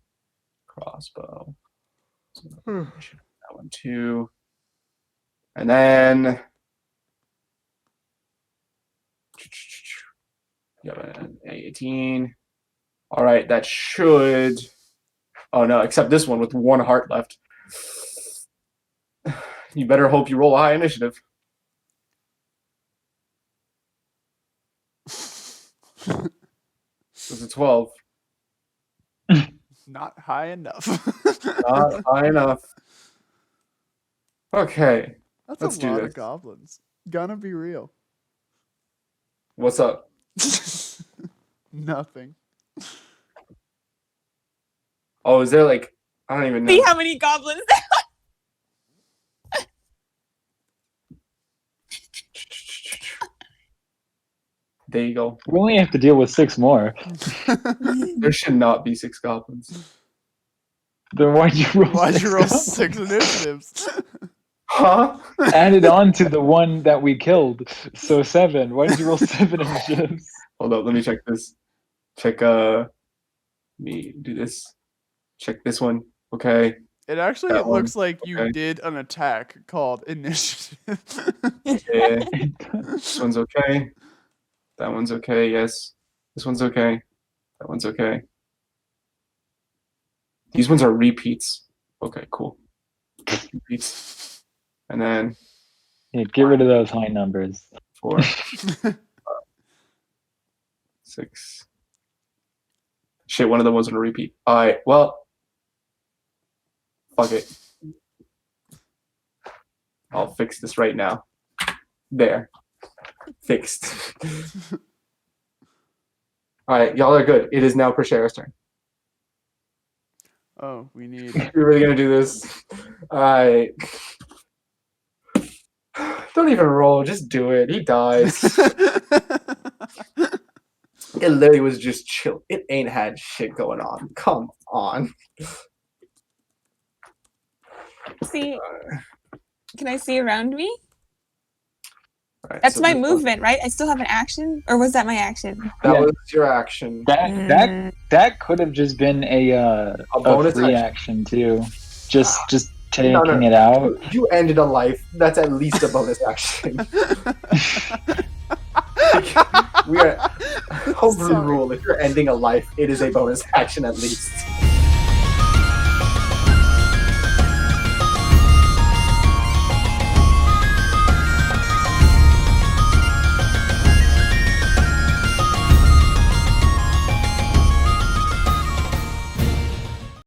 crossbow. So that one too, and then you have an 18. All right, that should. Oh no, except this one with 1 heart left. You better hope you roll a high initiative. It was a 12. Not high enough. Not high enough. Okay, That's Let's a do lot this. of goblins. Gonna be real. what's up? Nothing. Oh, is there like I don't even know. See how many goblins there There you go. We only have to deal with 6 more. There should not be 6 goblins. Then why'd you roll? Why'd you roll 6 6 initiatives? Huh? Added on to the one that we killed, so 7. Why did you roll 7 initiatives? Hold up, let me check this. Check me do this. Check this one. Okay. It actually That one. looks like you Okay. did an attack called initiative. Yeah. This one's okay. That one's okay, yes. This one's okay. That one's okay. These ones are repeats. Okay, cool. Repeats. And then Yeah, get rid of those high numbers. 4, 6. Shit, one of them wasn't a repeat. Alright, well. Fuck it. I'll fix this right now. There. Fixed. Alright, y'all are good. It is now Prisera's turn. Oh, we need. You're really gonna do this? I don't even roll. Just do it. He dies. It literally was just chill. It ain't had shit going on. Come on. See, can I see around me? Alright, That's so my this one- movement, right? I still have an action, or was that my action? That Yeah. was your action. That could have just been a bonus free action. action too. Just taking No, no. it out. You ended a life. That's at least a bonus action. We are homebrew Sorry. rule. If you're ending a life, it is a bonus action at least.